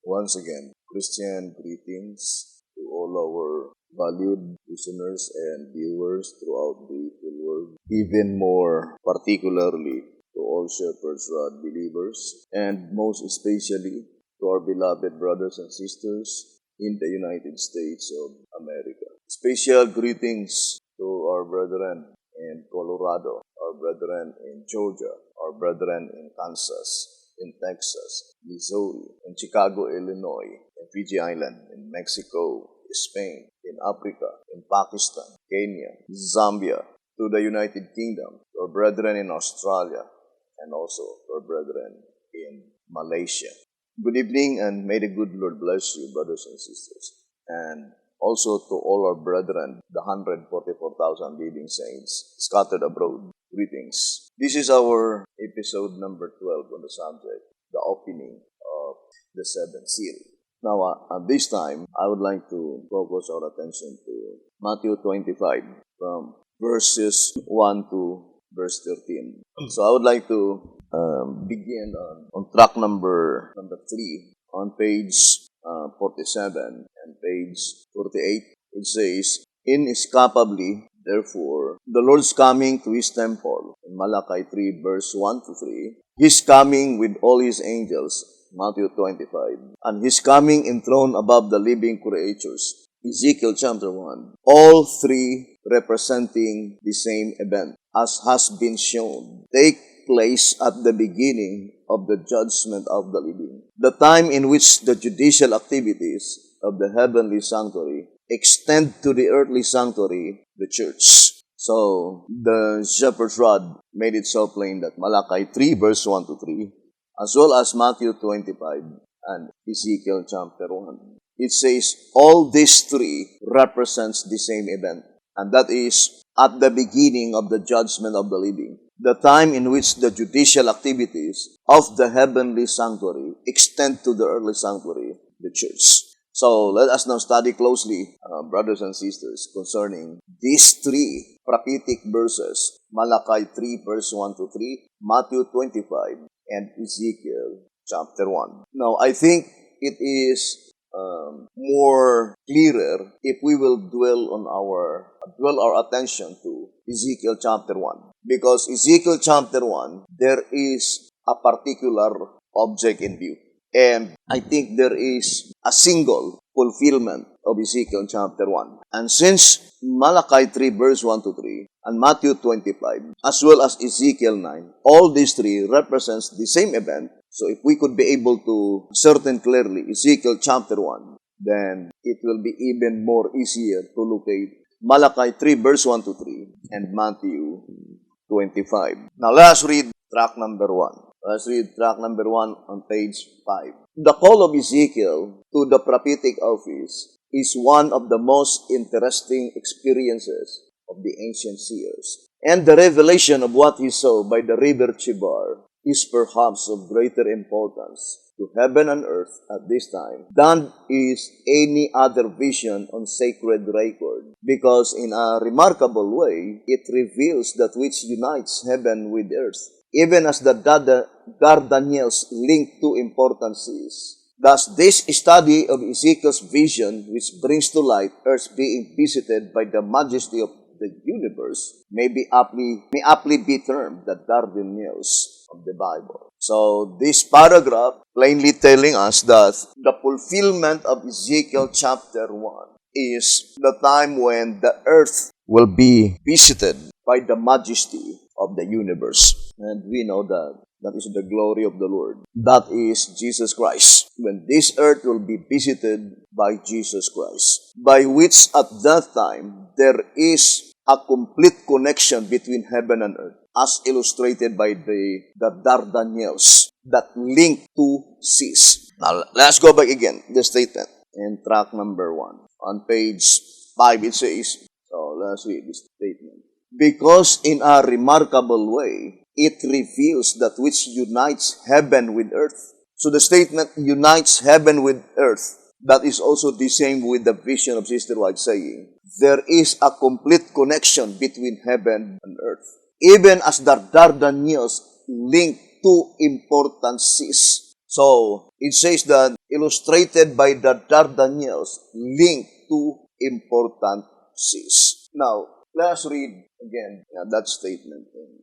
Once again, Christian greetings to all our valued listeners and viewers throughout the whole world, even more particularly to all Shepherd's Rod believers, and most especially to our beloved brothers and sisters in the United States of America. Special greetings to our brethren in Colorado, our brethren in Georgia, our brethren in Kansas, in Texas, Missouri, in Chicago, Illinois, in Fiji Island, in Mexico, Spain, in Africa, in Pakistan, Kenya, Zambia, to the United Kingdom, to our brethren in Australia, and also to our brethren in Malaysia. Good evening, and may the good Lord bless you, brothers and sisters. And also to all our brethren, the 144,000 living saints scattered abroad. Greetings. This is our episode number 12 on the subject, the opening of the seventh seal. Now, at this time, I would like to focus our attention to Matthew 25 from verses 1 to verse 13. So I would like to begin on track number 3 on page 47 and page 48. It says, inescapably, therefore, the Lord's coming to His temple, in Malachi 3 verse 1 to 3, His coming with all His angels, Matthew 25, and His coming enthroned above the living creatures, Ezekiel chapter 1, all three representing the same event, as has been shown, take place at the beginning of the judgment of the living, the time in which the judicial activities of the heavenly sanctuary extend to the earthly sanctuary, the church. So, the Shepherd's Rod made it so plain that Malachi 3 verse 1 to 3, as well as Matthew 25 and Ezekiel chapter 1. It says all these three represents the same event, and that is at the beginning of the judgment of the living, the time in which the judicial activities of the heavenly sanctuary extend to the earthly sanctuary, the church. So let us now study closely, brothers and sisters, concerning these three prophetic verses, Malachi 3 verse 1 to 3, Matthew 25, and Ezekiel chapter 1. Now, I think it is more clearer if we will dwell our attention to Ezekiel chapter 1. Because Ezekiel chapter 1, there is a particular object in view. And I think there is a single fulfillment of Ezekiel chapter 1. And since Malachi 3 verse 1 to 3 and Matthew 25 as well as Ezekiel 9, all these three represents the same event. So if we could be able to certain clearly Ezekiel chapter 1, then it will be even more easier to locate Malachi 3 verse 1 to 3 and Matthew 25. Now let us read track number 1. Let's read track number 1 on page 5. The call of Ezekiel to the prophetic office is one of the most interesting experiences of the ancient seers. And the revelation of what he saw by the river Chebar is perhaps of greater importance to heaven and earth at this time than is any other vision on sacred record, because in a remarkable way, it reveals that which unites heaven with earth, even as the Dardanelles link two importances. Thus, this study of Ezekiel's vision, which brings to light earth being visited by the majesty of the universe, may aptly be termed the Dardanelles of the Bible. So, this paragraph plainly telling us that the fulfillment of Ezekiel chapter 1 is the time when the earth will be visited by the majesty of the universe. And we know that that is the glory of the Lord. That is Jesus Christ. When this earth will be visited by Jesus Christ, by which at that time there is a complete connection between heaven and earth, as illustrated by the Dardanelles that link two seas. Now, let's go back again, the statement in track number 1. On page 5 it says, so let's read this statement. Because in a remarkable way, it reveals that which unites heaven with earth. So the statement unites heaven with earth. That is also the same with the vision of Sister White saying, there is a complete connection between heaven and earth. Even as the Dardanelles link two important seas. So, it says that illustrated by the Dardanelles linked to important seas. Now, let us read again that statement in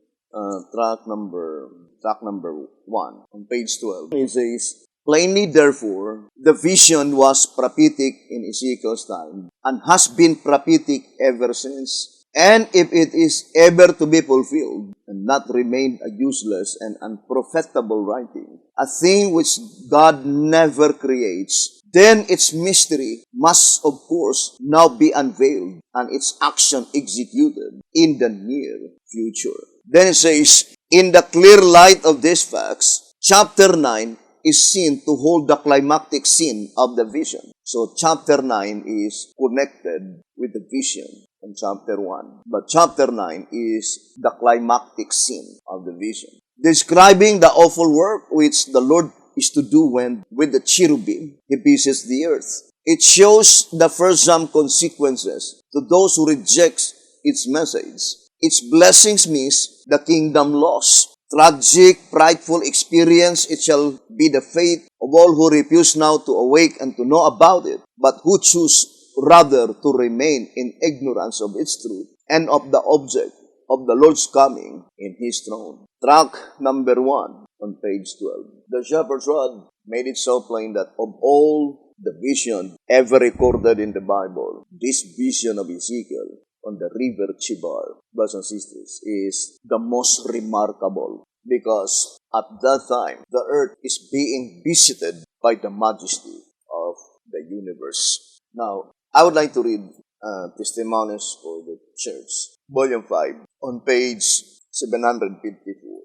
track number 1 on page 12. It says, plainly, therefore, the vision was prophetic in Ezekiel's time and has been prophetic ever since. And if it is ever to be fulfilled, and not remain a useless and unprofitable writing, a thing which God never creates, then its mystery must, of course, now be unveiled and its action executed in the near future. Then it says, in the clear light of these facts, chapter 9 is seen to hold the climactic scene of the vision. So chapter 9 is connected with the vision in chapter 1. But chapter 9 is the climactic scene of the vision, describing the awful work which the Lord is to do when, with the cherubim, he pieces the earth. It shows the fearsome consequences to those who reject its message. Its blessings miss, the kingdom lost. Tragic, frightful experience, it shall be the fate of all who refuse now to awake and to know about it, but who choose rather to remain in ignorance of its truth and of the object of the Lord's coming in His throne. Track number 1 on page 12. The shepherd's rod made it so plain that of all the vision ever recorded in the Bible, this vision of Ezekiel on the river Chibar, brothers and sisters, is the most remarkable because at that time, the earth is being visited by the majesty of the universe. Now, I would like to read Testimonies for the Church, Volume 5, on page 754.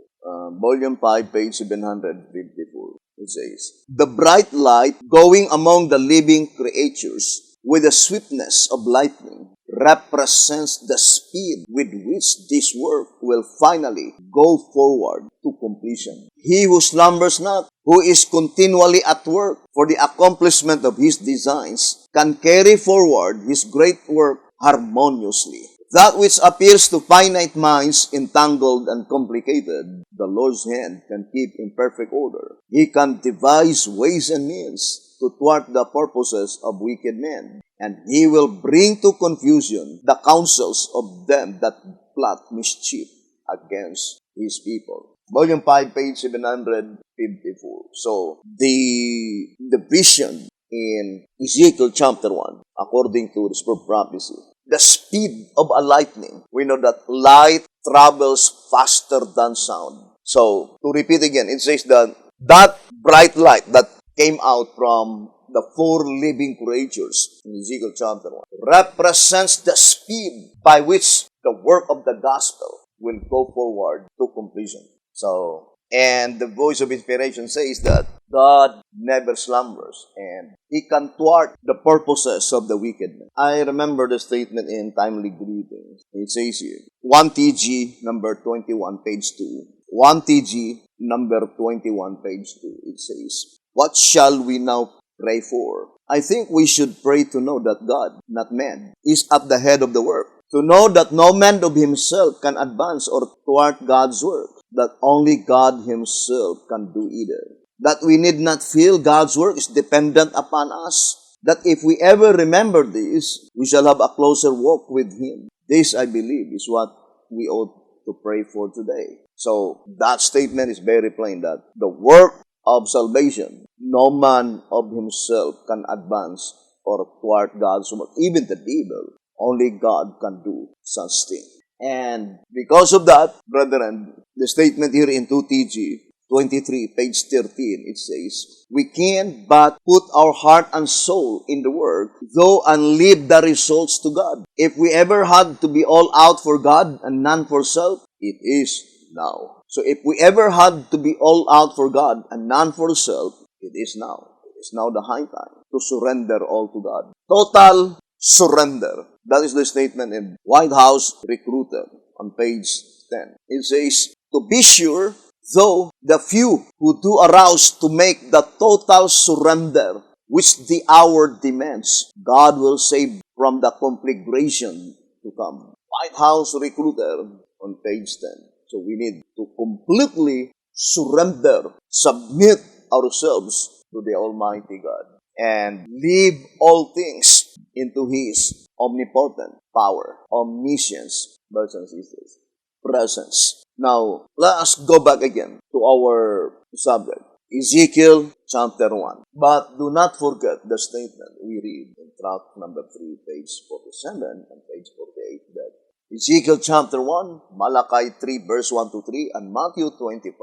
Volume 5, page 754. It says, the bright light going among the living creatures with the swiftness of lightning represents the speed with which this work will finally go forward to completion. He who slumbers not, who is continually at work for the accomplishment of his designs, can carry forward his great work harmoniously. That which appears to finite minds entangled and complicated, the Lord's hand can keep in perfect order. He can devise ways and means to thwart the purposes of wicked men, and He will bring to confusion the counsels of them that plot mischief against His people. Volume 5, page 754. So, the vision in Ezekiel chapter 1, according to the spirit prophecy, the speed of a lightning. We know that light travels faster than sound. So, to repeat again, it says that bright light that came out from the 4 living creatures in Ezekiel chapter 1 represents the speed by which the work of the gospel will go forward to completion. So, and the voice of inspiration says that God never slumbers and He can thwart the purposes of the wicked man. I remember the statement in Timely Greetings. It says here, 1 TG number 21, page 2. 1 TG number 21, page 2. It says, what shall we now pray for? I think we should pray to know that God, not man, is at the head of the work. To know that no man of himself can advance or thwart God's work. That only God Himself can do either. That we need not feel God's work is dependent upon us. That if we ever remember this, we shall have a closer walk with Him. This, I believe, is what we ought to pray for today. So, that statement is very plain that the work of salvation, no man of himself can advance or thwart God's work. Even the devil, only God can do such thing. And because of that, brethren, the statement here in 2 TG 23, page 13, it says, we can but put our heart and soul in the work, though and leave the results to God. If we ever had to be all out for God and none for self, it is now. So if we ever had to be all out for God and none for self, it is now. It is now the high time to surrender all to God. Total surrender. That is the statement in White House Recruiter on page 10. It says, to be sure, though the few who do arouse to make the total surrender which the hour demands, God will save from the conflagration to come. White House Recruiter on page 10. So we need to completely surrender, submit ourselves to the Almighty God and leave all things into His omnipotent power, omniscience, brothers and sisters, presence. Now, let us go back again to our subject, Ezekiel chapter 1. But do not forget the statement we read in tract number 3, page 47 and page 48, that Ezekiel chapter 1, Malachi 3, verse 1 to 3, and Matthew 25.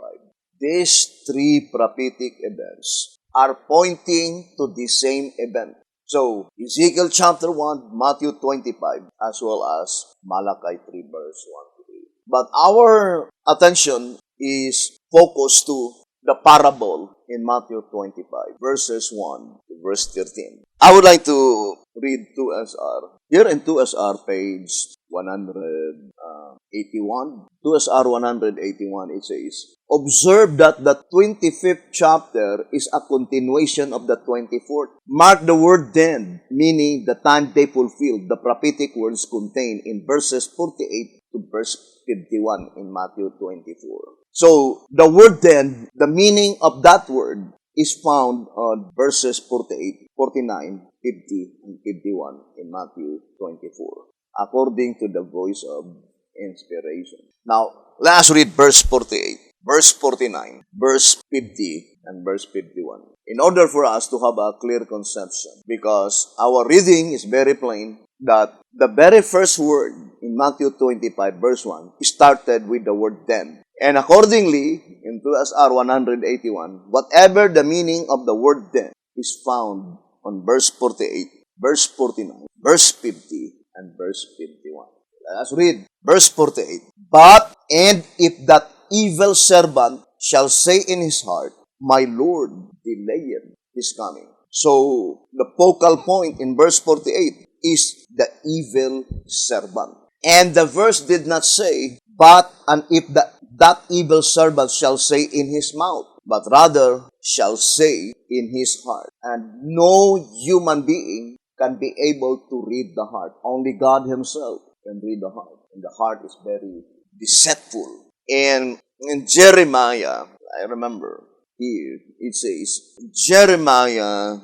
These three prophetic events are pointing to the same event. So, Ezekiel chapter 1, Matthew 25, as well as Malachi 3, verse 1 to 3. But our attention is focused to the parable in Matthew 25, verses 1 to verse 13. I would like to read 2SR. Here in 2SR, page 181, 2SR 181, it says, observe that the 25th chapter is a continuation of the 24th. Mark the word then, meaning the time they fulfilled the prophetic words contained in verses 48 to verse 51 in Matthew 24. So, the word then, the meaning of that word is found on verses 48, 49, 50, and 51 in Matthew 24, according to the voice of inspiration. Now, let us read verse 48, verse 49, verse 50, and verse 51, in order for us to have a clear conception, because our reading is very plain that the very first word in Matthew 25, verse 1, started with the word then. And accordingly, in 2SR 181, whatever the meaning of the word then is found on verse 48, verse 49, verse 50, and verse 51. Let us read verse 48. But, and if that evil servant shall say in his heart, my Lord delayed his coming. So, the focal point in verse 48 is the evil servant. And the verse did not say, but, and if that evil servant shall say in his mouth, but rather shall say in his heart. And no human being can be able to read the heart. Only God Himself can read the heart. And the heart is very deceitful. And in Jeremiah, I remember here, it says, Jeremiah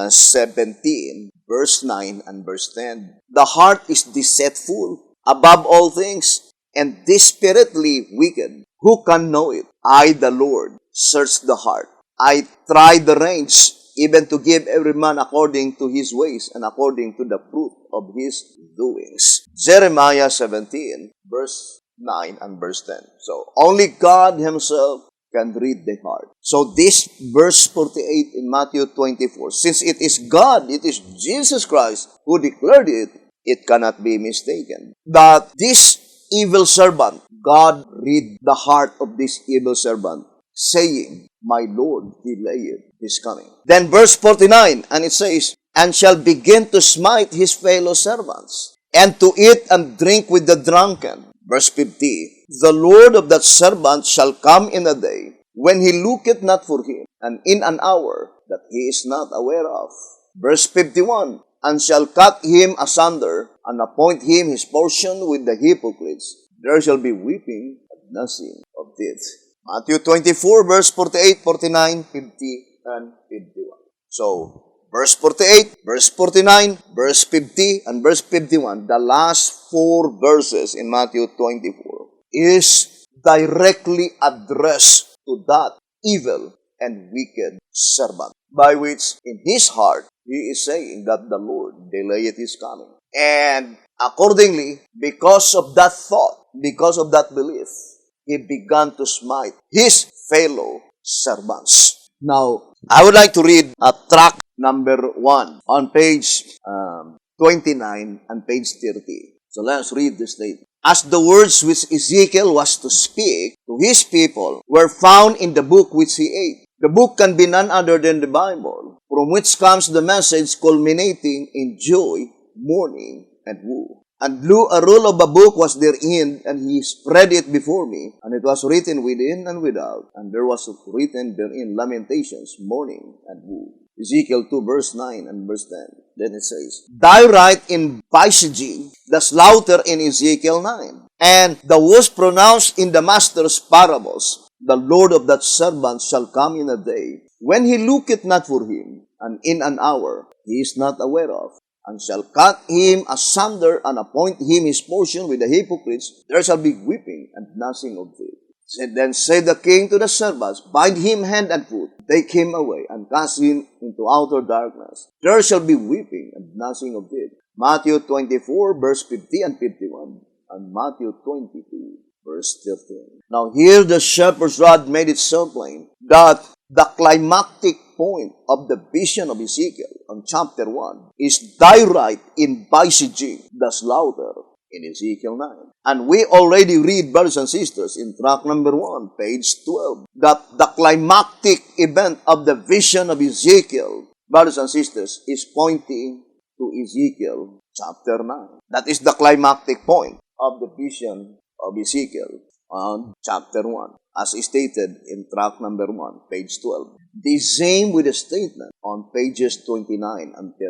17, verse 9 and verse 10. The heart is deceitful above all things, and desperately wicked. Who can know it? I, the Lord, search the heart. I try the reins, even to give every man according to his ways and according to the fruit of his doings. Jeremiah 17, verse 9 and verse 10. So, only God Himself can read the heart. So, this verse 48 in Matthew 24, since it is God, it is Jesus Christ who declared it, it cannot be mistaken. That this evil servant, God read the heart of this evil servant, saying, my Lord delayed His coming. Then verse 49, and it says, and shall begin to smite his fellow servants, and to eat and drink with the drunken. Verse 50, the Lord of that servant shall come in a day, when he looketh not for him, and in an hour that he is not aware of. Verse 51, and shall cut him asunder, and appoint him his portion with the hypocrites. There shall be weeping and gnashing of teeth. Matthew 24, verse 48, 49, 50, and 51. So, verse 48, verse 49, verse 50, and verse 51, the last four verses in Matthew 24, is directly addressed to that evil and wicked servant, by which in his heart he is saying that the Lord delayeth His coming. And accordingly, because of that thought, because of that belief, he began to smite his fellow servants. Now, I would like to read tract number 1 on page 29 and page 30. So let's read this statement. As the words which Ezekiel was to speak to his people were found in the book which he ate. The book can be none other than the Bible, from which comes the message culminating in joy, mourning, and woe. And a roll of a book was therein, and he spread it before me, and it was written within and without, and there was written therein lamentations, mourning, and woe. Ezekiel 2, verse 9 and verse 10. Then it says, thy right in Paisiji, the slaughter in Ezekiel 9, and the was pronounced in the master's parables, the Lord of that servant shall come in a day, when he looketh not for him, and in an hour he is not aware of, and shall cut him asunder, and appoint him his portion with the hypocrites. There shall be weeping and gnashing of teeth. Then said the king to the servants, Bind him hand and foot, take him away, and cast him into outer darkness. There shall be weeping and gnashing of teeth. Matthew 24, verse 50 and 51, and Matthew 22, verse 13. Now here the shepherd's rod made it so plain that the climactic point of the vision of Ezekiel on chapter 1 is direct in besaging the slaughter in Ezekiel 9. And we already read, brothers and sisters, in track number 1, page 12, that the climactic event of the vision of Ezekiel, brothers and sisters, is pointing to Ezekiel chapter 9. That is the climactic point of the vision of Ezekiel on chapter 1, as stated in track number 1, page 12. The same with the statement on pages 29 and 30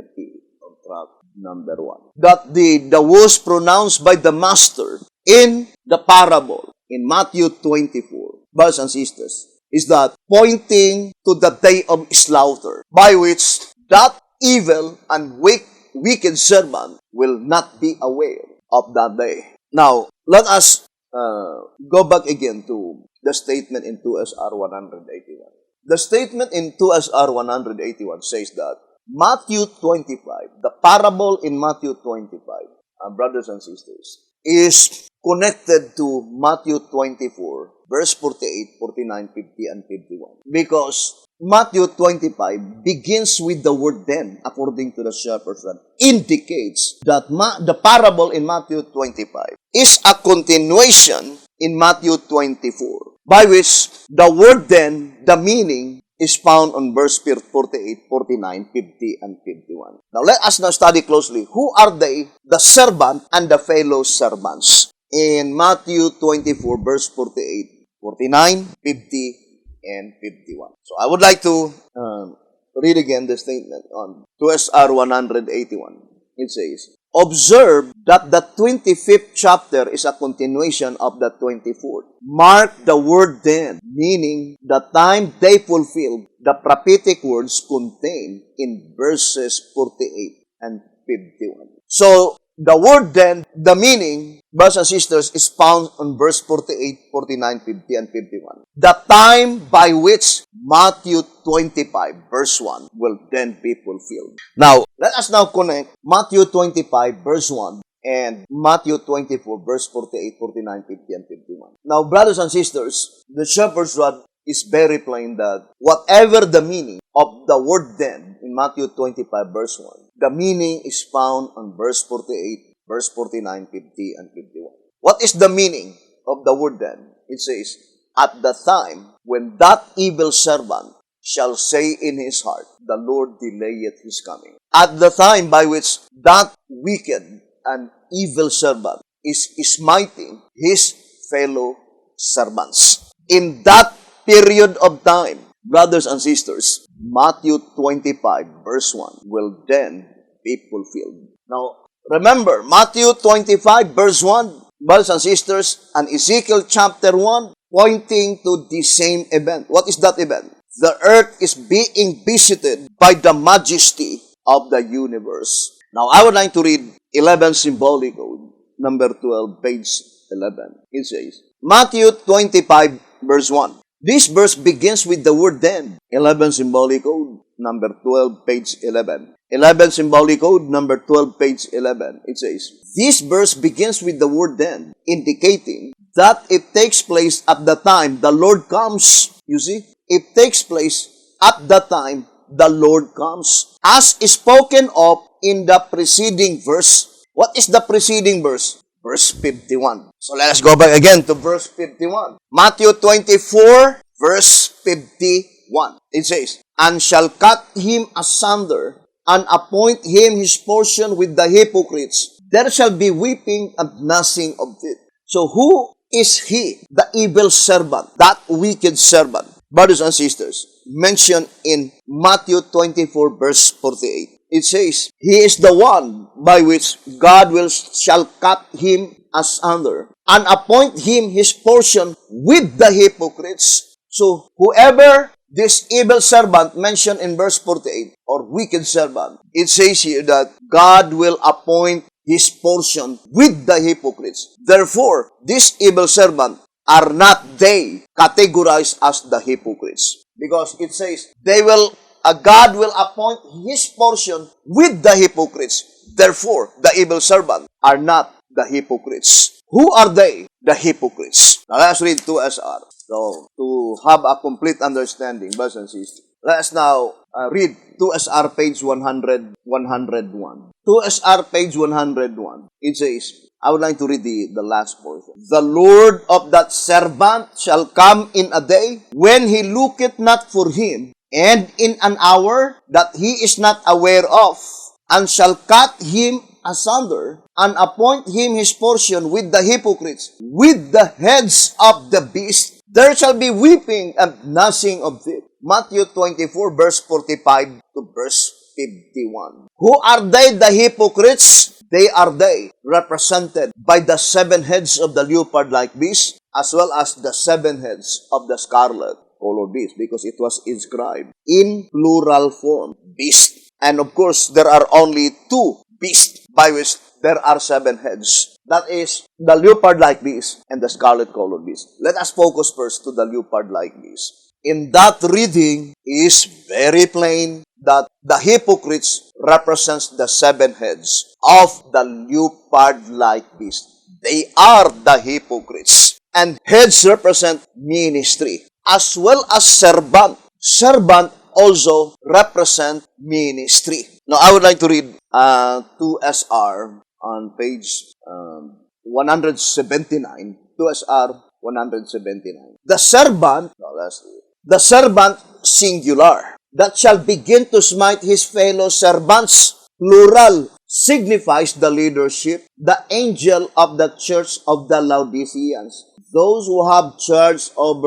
of track number 1. That the was pronounced by the master in the parable in Matthew 24, brothers and sisters, is that pointing to the day of slaughter, by which that evil and wicked servant will not be aware of that day. Now, let us go back again to the statement in 2SR 181. The statement in 2SR 181 says that Matthew 25, the parable in Matthew 25, brothers and sisters, is connected to Matthew 24, verse 48, 49, 50, and 51. Because Matthew 25 begins with the word then, according to the shepherd's rod, indicates that the parable in Matthew 25 is a continuation in Matthew 24, by which the word then, the meaning, is found on verse 48, 49, 50, and 51. Now, let us now study closely. Who are they, the servant and the fellow servants? In Matthew 24, verse 48, 49, 50, and 51. So, I would like to read again the statement on 2SR 181. It says, Observe that the 25th chapter is a continuation of the 24th. Mark the word then, meaning the time they fulfilled the prophetic words contained in verses 48 and 51. So, the word then, the meaning, brothers and sisters, is found on verse 48, 49, 50, and 51. The time by which Matthew 25, verse 1, will then be fulfilled. Now, let us now connect Matthew 25, verse 1, and Matthew 24, verse 48, 49, 50, and 51. Now, brothers and sisters, the shepherd's rod is very plain that whatever the meaning of the word then in Matthew 25, verse 1, the meaning is found on verse 48, verse 49, 50, and 51. What is the meaning of the word then? It says, At the time when that evil servant shall say in his heart, The Lord delayeth his coming. At the time by which that wicked and evil servant is smiting his fellow servants. In that period of time, brothers and sisters, Matthew 25, verse 1 will then be fulfilled. Now, remember, Matthew 25, verse 1, brothers and sisters, and Ezekiel chapter 1, pointing to the same event. What is that event? The earth is being visited by the majesty of the universe. Now, I would like to read 11 symbolic code, number 12, page 11. It says, Matthew 25, verse 1. This verse begins with the word then. 11 symbolic code, number 12, page 11. 11 symbolic code, number 12, page 11. It says, This verse begins with the word then, indicating that it takes place at the time the Lord comes. You see? It takes place at the time the Lord comes. As spoken of in the preceding verse. What is the preceding verse? Verse 51. So let us go back again to verse 51. Matthew 24, verse 51. It says, And shall cut him asunder, and appoint him his portion with the hypocrites. There shall be weeping and gnashing of teeth. So who is he, the evil servant, that wicked servant? Brothers and sisters, mentioned in Matthew 24, verse 48. It says, He is the one by which God shall cut him asunder, and appoint him his portion with the hypocrites. So, whoever this evil servant mentioned in verse 48, or wicked servant, it says here that God will appoint his portion with the hypocrites. Therefore, this evil servant are not they categorized as the hypocrites. Because it says, God will appoint his portion with the hypocrites. Therefore, the evil servant are not the hypocrites. Who are they? The hypocrites. Now, let's read 2SR. So, to have a complete understanding, brothers and sisters, let's now read 2SR page 101. 2SR page 101. It says, I would like to read the last portion. The Lord of that servant shall come in a day when he looketh not for him, and in an hour that he is not aware of, and shall cut him asunder, and appoint him his portion with the hypocrites, with the heads of the beast. There shall be weeping and gnashing of teeth. Matthew 24, verse 45 to verse 51. Who are they, the hypocrites? They are they, represented by the 7 heads of the leopard-like beast, as well as the 7 heads of the scarlet-colored beast, because it was inscribed in plural form, beast. And of course, there are only 2 beasts by which there are 7 heads. That is the leopard-like beast and the scarlet-colored beast. Let us focus first to the leopard-like beast. In that reading is very plain that the hypocrites represents the 7 heads of the leopard-like beast. They are the hypocrites. And heads represent ministry, as well as servant. Servant also represent ministry. Now, I would like to read 2SR on page 179. 2SR 179. The servant singular, that shall begin to smite his fellow servants, plural, signifies the leadership, the angel of the church of the Laodiceans, those who have charge of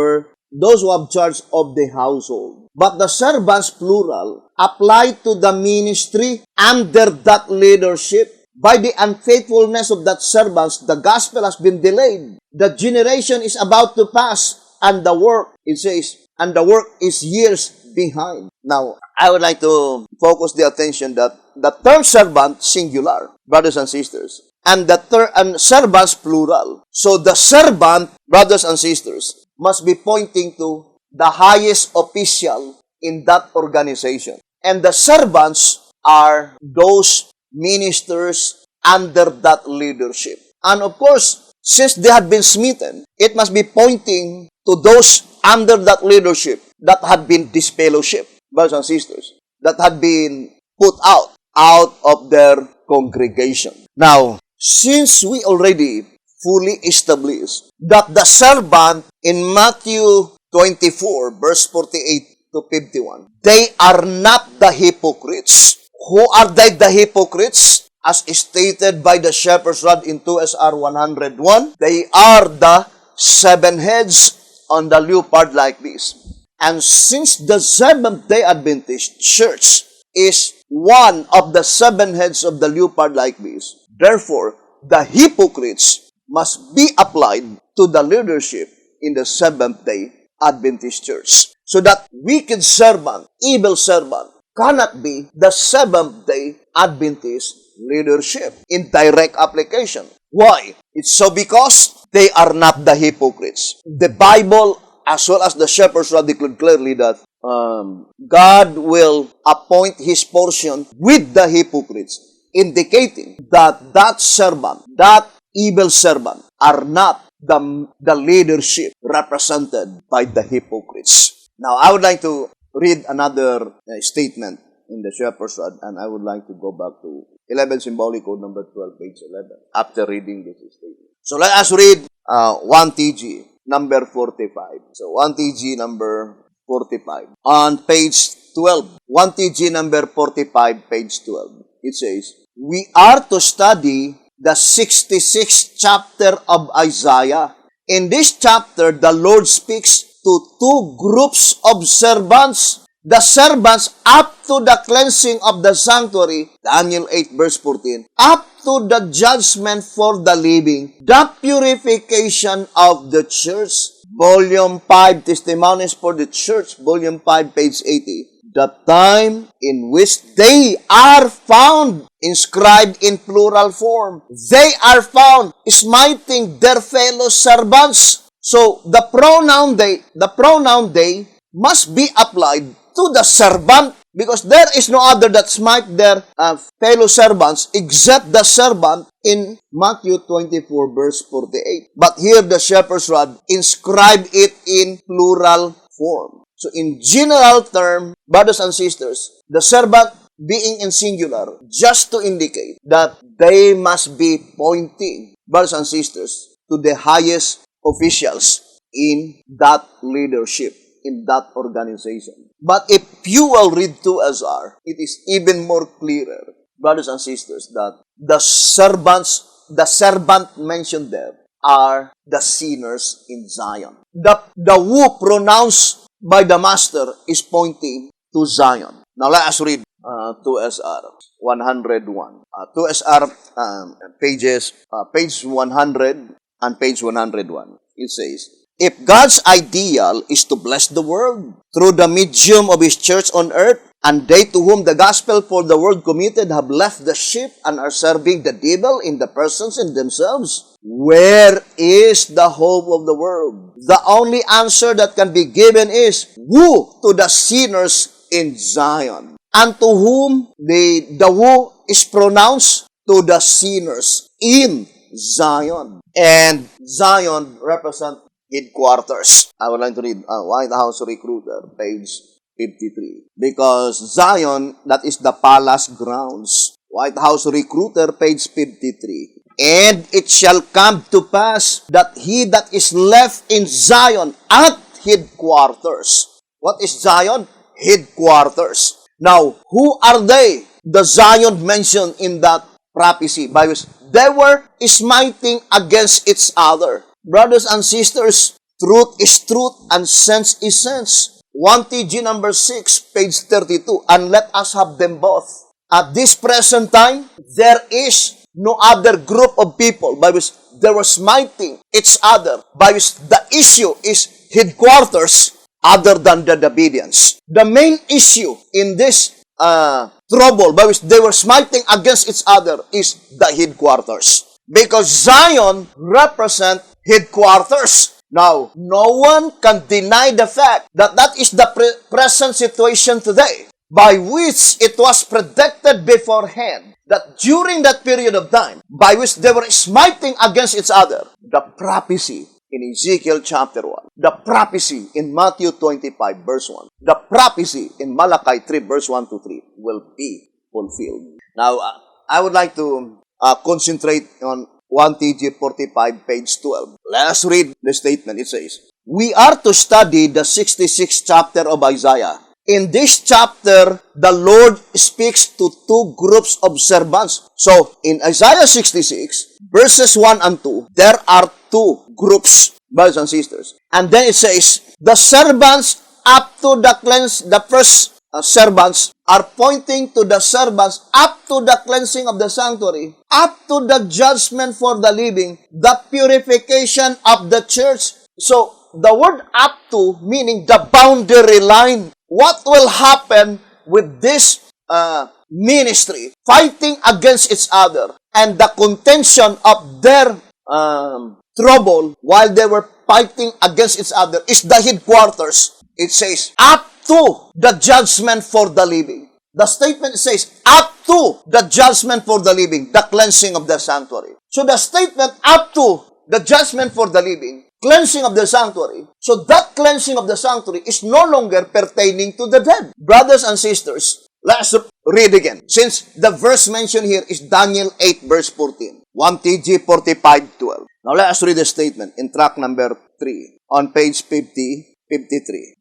the household. But the servants, plural, apply to the ministry under that leadership. By the unfaithfulness of that servants, the gospel has been delayed. The generation is about to pass, and the work, it says, and the work is years behind. Now, I would like to focus the attention that the term servant, singular, brothers and sisters, and the term servants, plural. So the servant, brothers and sisters, must be pointing to the highest official in that organization. And the servants are those ministers under that leadership. And of course, since they had been smitten, it must be pointing to those under that leadership that had been disfellowship, brothers and sisters, that had been put out of their congregation. Now, since we already fully established that the servant in Matthew 24, verse 48 to 51, they are not the hypocrites. Who are they, the hypocrites? As stated by the shepherd's rod in 2SR 101, they are the 7 heads on the leopard-like beast. And since the Seventh-day Adventist Church is one of the 7 heads of the leopard-like beast, therefore, the hypocrites must be applied to the leadership in the Seventh-day Adventist Church. So that wicked servant, evil servant, cannot be the Seventh-day Adventist leadership in direct application. Why? It's so because they are not the hypocrites. The Bible, as well as the shepherd's rod, declared clearly that God will appoint his portion with the hypocrites, indicating that that servant, that evil servant, are not the leadership represented by the hypocrites. Now, I would like to read another statement in the shepherd's rod, and I would like to go back to 11 Symbolic Code number 12, page 11, after reading this statement. So let us read 1TG number 45. So 1TG number 45 on page 12. 1TG number 45, page 12. It says, we are to study the 66th chapter of Isaiah. In this chapter, the Lord speaks to 2 groups of servants. The servants up to the cleansing of the sanctuary, Daniel 8 verse 14, up to the judgment for the living, the purification of the church, Volume 5, Testimonies for the Church, Volume 5, page 80. The time in which they are found inscribed in plural form. They are found smiting their fellow servants. So the pronoun they must be applied to the servant, because there is no other that smite their fellow servants except the servant in Matthew 24 verse 48. But here the shepherd's rod inscribed it in plural form. So in general term, brothers and sisters, the servant being in singular, just to indicate that they must be pointing, brothers and sisters, to the highest officials in that leadership, in that organization. But if you will read 2SR, it is even more clearer, brothers and sisters, that the servant mentioned there are the sinners in Zion. The who pronounced by the master is pointing to Zion. Now let us read 2SR 101. 2SR page 100 and page 101. It says, if God's ideal is to bless the world through the medium of His church on earth, and they to whom the gospel for the world committed have left the sheep and are serving the devil in the persons in themselves, where is the hope of the world? The only answer that can be given is, woe to the sinners in Zion. And to whom the woe is pronounced? To the sinners in Zion. And Zion represents headquarters. I would like to read White House Recruiter, page 53. Because Zion, that is the palace grounds. White House Recruiter, page 53. And it shall come to pass that he that is left in Zion at headquarters. What is Zion? Headquarters. Now, who are they? The Zion mentioned in that prophecy, by which they were smiting against each other. Brothers and sisters, truth is truth and sense is sense. 1TG number 6, page 32. And let us have them both. At this present time, there is no other group of people by which they were smiting each other, by which the issue is headquarters, other than the Davidians. The main issue in this trouble by which they were smiting against each other is the headquarters. Because Zion represents headquarters. Now, no one can deny the fact that that is the present situation today, by which it was predicted beforehand that during that period of time, by which they were smiting against each other, the prophecy in Ezekiel chapter 1, the prophecy in Matthew 25 verse 1, the prophecy in Malachi 3 verse 1 to 3 will be fulfilled. Now, I would like to concentrate on 1TG 45, page 12. Let us read the statement. It says, we are to study the 66th chapter of Isaiah. In this chapter, the Lord speaks to two groups of servants. So, in Isaiah 66, verses 1 and 2, there are two groups, brothers and sisters. And then it says, the servants up to the first servants are pointing to the servants up to the cleansing of the sanctuary, up to the judgment for the living, the purification of the church. So, the word up to, meaning the boundary line. What will happen with this ministry fighting against each other and the contention of their trouble while they were fighting against each other is the headquarters. It says, up to the judgment for the living. The statement says, up to the judgment for the living, the cleansing of the sanctuary. So the statement, up to the judgment for the living, cleansing of the sanctuary. So that cleansing of the sanctuary is no longer pertaining to the dead. Brothers and sisters, let's read again. Since the verse mentioned here is Daniel 8 verse 14. 1TG 45:12. Now let us read the statement in track number 3 on page 53.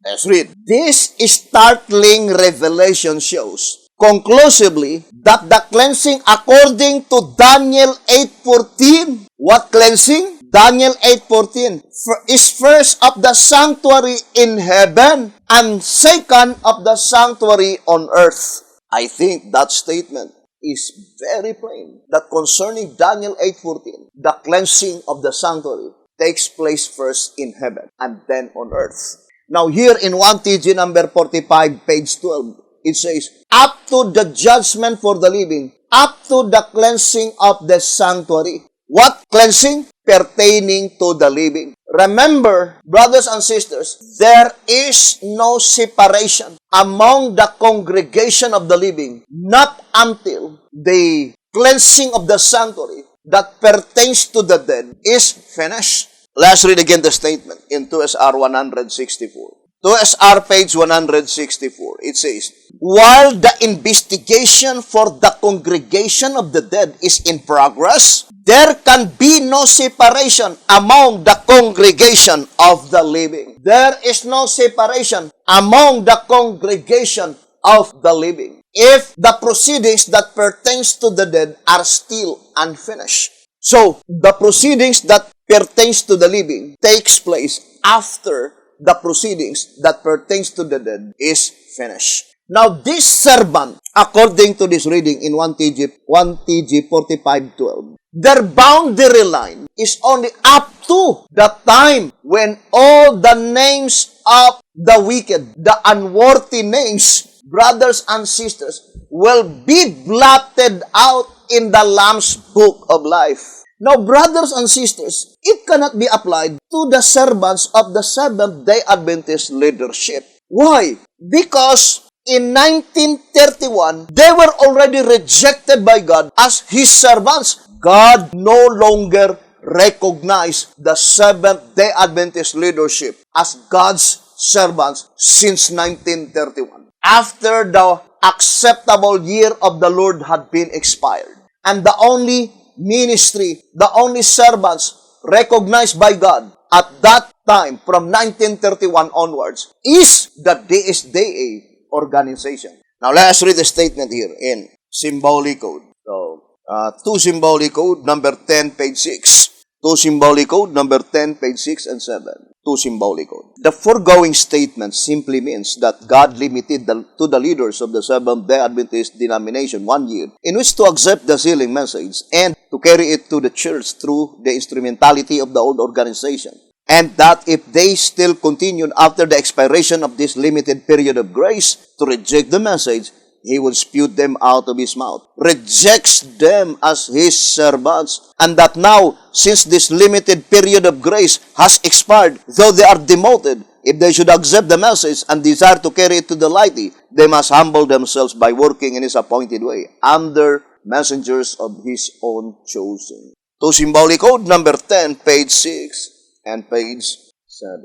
Let's read. This startling revelation shows conclusively that the cleansing according to Daniel 8:14. What cleansing? Daniel 8:14 is first of the sanctuary in heaven and second of the sanctuary on earth. I think that statement is very plain that concerning Daniel 8:14, the cleansing of the sanctuary takes place first in heaven and then on earth. Now here in 1TG number 45, page 12, it says, up to the judgment for the living, up to the cleansing of the sanctuary. What cleansing? Pertaining to the living. Remember, brothers and sisters, there is no separation among the congregation of the living, not until the cleansing of the sanctuary that pertains to the dead is finished. Let's read again the statement in 2SR 164. 2SR page 164. It says, while the investigation for the congregation of the dead is in progress, there can be no separation among the congregation of the living. There is no separation among the congregation of the living if the proceedings that pertains to the dead are still unfinished. So, the proceedings that pertains to the living takes place after the proceedings that pertains to the dead is finished. Now, this servant, according to this reading in 1TG 45:12, their boundary line is only up to the time when all the names of the wicked, the unworthy names, brothers and sisters, will be blotted out in the Lamb's book of life. Now, brothers and sisters, it cannot be applied to the servants of the Seventh-day Adventist leadership. Why? Because in 1931, they were already rejected by God as His servants. God no longer recognized the Seventh-day Adventist leadership as God's servants since 1931. After the acceptable year of the Lord had been expired, and the only ministry, the only servants recognized by God at that time from 1931 onwards is the DSDA organization. Now, let us read the statement here in Symbolic Code. So, 2 Symbolic Code, number 10, page 6. 2 Symbolic Code, number 10, page 6 and 7. 2 Symbolic Code. The foregoing statement simply means that God limited to the leaders of the Seventh-day Adventist denomination 1 year in which to accept the sealing message and to carry it to the church through the instrumentality of the old organization. And that if they still continued after the expiration of this limited period of grace to reject the message, He will spew them out of His mouth, rejects them as His servants, and that now, since this limited period of grace has expired, though they are demoted, if they should accept the message and desire to carry it to the laity, they must humble themselves by working in His appointed way, under messengers of His own choosing. To Symbolic Code, number 10, page 6 and page 7.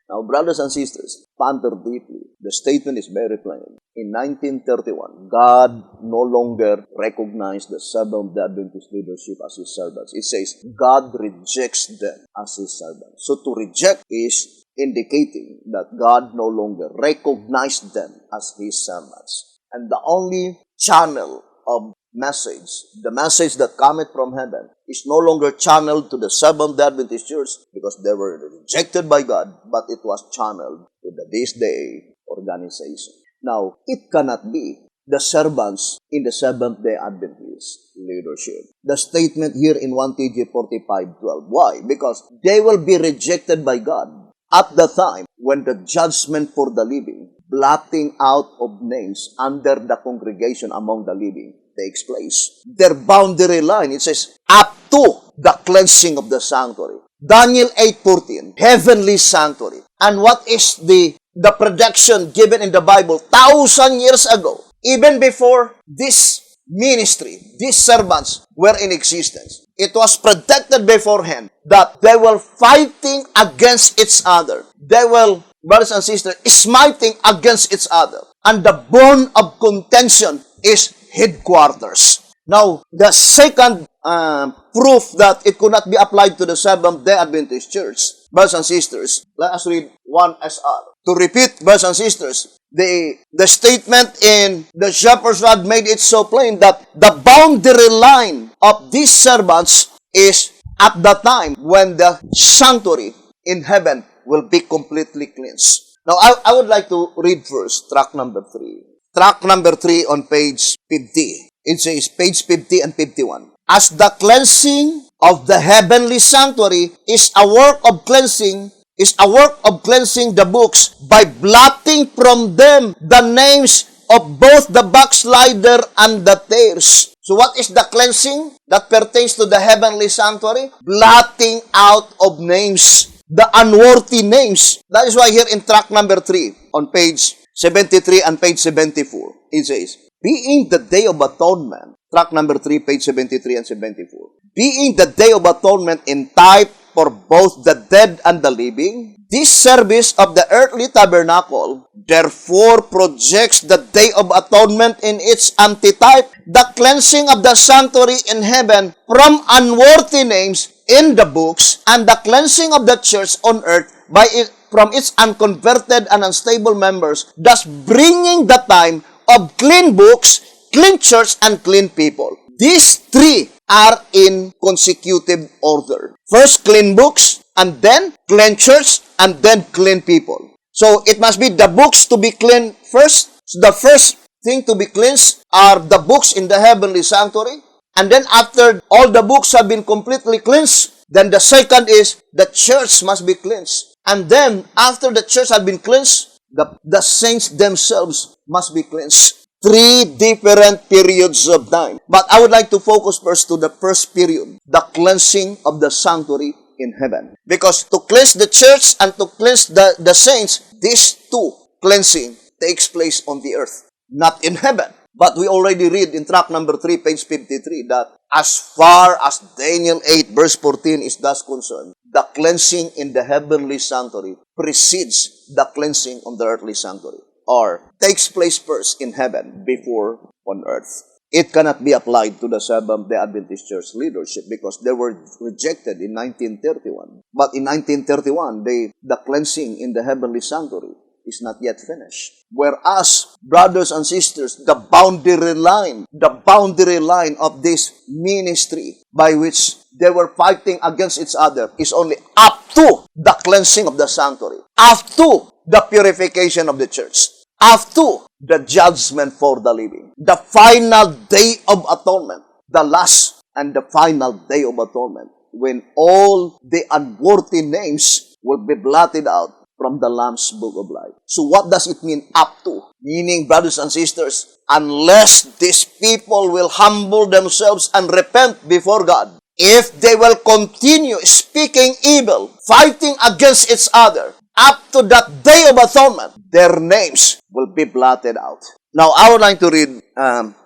Now, brothers and sisters, ponder deeply. The statement is very plain. In 1931, God no longer recognized the Seventh-day Adventist leadership as His servants. It says, God rejects them as His servants. So to reject is indicating that God no longer recognized them as His servants. And the only channel of message, the message that cometh from heaven, is no longer channeled to the Seventh-day Adventist Church because they were rejected by God, but it was channeled to the DSDA organization. Now, it cannot be the servants in the Seventh-day Adventist leadership. The statement here in 1TG 45:12. Why? Because they will be rejected by God at the time when the judgment for the living, blotting out of names under the congregation among the living, takes place. Their boundary line, it says, up to the cleansing of the sanctuary. Daniel 8:14, heavenly sanctuary. And what is the prediction given in the Bible 1,000 years ago? Even before this ministry, these servants were in existence. It was predicted beforehand that they will fighting against each other. They will, brothers and sisters, smiting against each other. And the bone of contention is headquarters. Now, the second proof that it could not be applied to the Seventh-day Adventist Church, brothers and sisters, let us read 1SR. To repeat, brothers and sisters, the statement in the shepherd's rod made it so plain that the boundary line of these servants is at the time when the sanctuary in heaven will be completely cleansed. Now, I would like to read first track number 3. Track number 3 on page 50. It says, page 50 and 51. As the cleansing of the heavenly sanctuary is a work of cleansing the books by blotting from them the names of both the backslider and the tares. So what is the cleansing that pertains to the heavenly sanctuary? Blotting out of names, the unworthy names. That is why here in tract number 3, on page 73 and page 74, it says, being the Day of Atonement, tract number 3, page 73 and 74, being the Day of Atonement in type for both the dead and the living, this service of the earthly tabernacle therefore projects the Day of Atonement in its antitype, the cleansing of the sanctuary in heaven from unworthy names in the books, and the cleansing of the church on earth from its unconverted and unstable members, thus bringing the time of clean books, clean church, and clean people. These three are in consecutive order. First, clean books, and then clean church, and then clean people. So, it must be the books to be clean first. So, the first thing to be cleansed are the books in the heavenly sanctuary. And then after all the books have been completely cleansed, then the second is the church must be cleansed. And then, after the church has been cleansed, the saints themselves must be cleansed. 3 different periods of time. But I would like to focus first to the first period, the cleansing of the sanctuary in heaven. Because to cleanse the church and to cleanse the saints, these two cleansing takes place on the earth, not in heaven. But we already read in tract number 3, page 53, that as far as Daniel 8, verse 14 is thus concerned, the cleansing in the heavenly sanctuary precedes the cleansing on the earthly sanctuary, or takes place first in heaven before on earth. It cannot be applied to the Seventh-day Adventist Church leadership because they were rejected in 1931. But in 1931, the cleansing in the heavenly sanctuary is not yet finished. Whereas, brothers and sisters, the boundary line of this ministry by which they were fighting against each other is only up to the cleansing of the sanctuary, up to the purification of the church, up to the judgment for the living. The final day of atonement, the last and the final day of atonement, when all the unworthy names will be blotted out from the Lamb's Book of Life. So what does it mean up to? Meaning, brothers and sisters, unless these people will humble themselves and repent before God, if they will continue speaking evil, fighting against each other, up to that day of atonement, their names will be blotted out. Now, I would like to read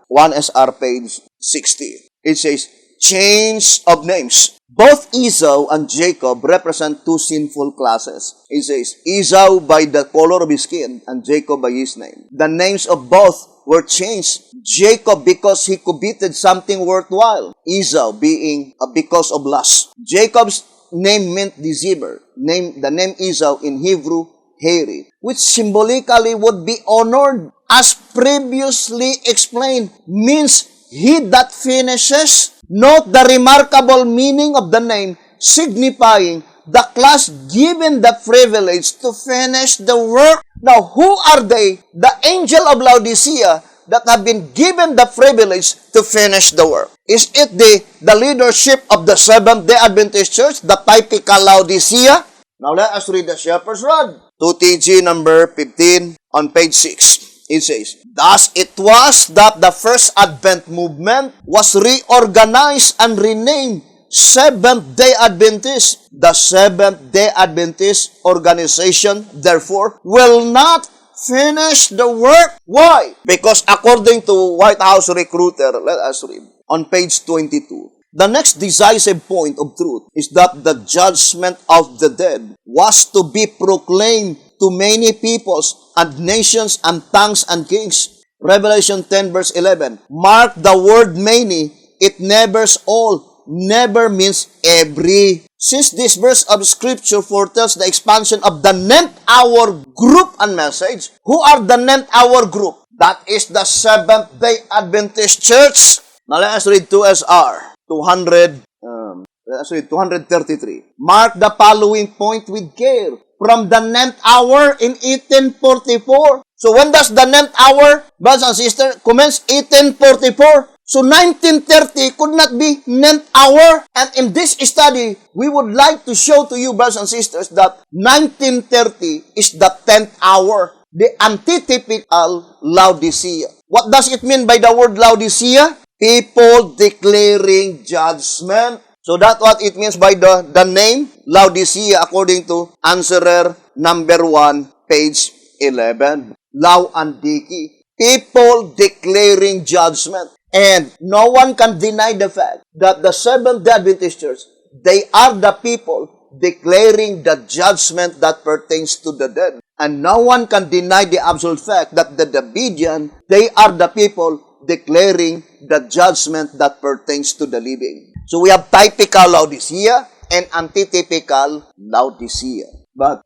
1 SR page 60. It says, change of names. Both Esau and Jacob represent two sinful classes. It says, Esau by the color of his skin and Jacob by his name. The names of both were changed. Jacob because he coveted something worthwhile. Esau being because of lust. Jacob's name meant deceiver. The name Esau in Hebrew, hairy, which symbolically would be honored, as previously explained, means he that finishes. Note the remarkable meaning of the name, signifying the class given the privilege to finish the work. Now, who are they? The angel of Laodicea that have been given the privilege to finish the work. Is it the leadership of the Seventh-day Adventist Church, the typical Laodicea? Now, let us read the Shepherd's Rod. 2TG number 15 on page 6. It says, thus it was that the first Advent movement was reorganized and renamed Seventh-day Adventist. The Seventh-day Adventist organization, therefore, will not finish the work. Why? Because according to White House Recruiter, let us read, on page 22, the next decisive point of truth is that the judgment of the dead was to be proclaimed to many peoples and nations and tongues and kings. Revelation 10 verse 11. Mark the word many. It nevers all. Never means every. Since this verse of Scripture foretells the expansion of the nth hour group and message, who are the nth hour group? That is the Seventh-day Adventist Church. Now let us read 2SR 233. Mark the following point with care. From the 9th hour in 1844. So when does the 9th hour, brothers and sisters, commence? 1844. So 1930 could not be 9th hour. And in this study, we would like to show to you, brothers and sisters, that 1930 is the 10th hour, the anti-typical Laodicea. What does it mean by the word Laodicea? People declaring judgment. So that's what it means by the name Laodicea according to Answerer number 1, page 11. Laodicea. People declaring judgment. And no one can deny the fact that the Seventh-day Adventist Church, they are the people declaring the judgment that pertains to the dead. And no one can deny the absolute fact that the Davidian, they are the people declaring the judgment that pertains to the living. So we have typical Laodicea and anti-typical Laodicea. But,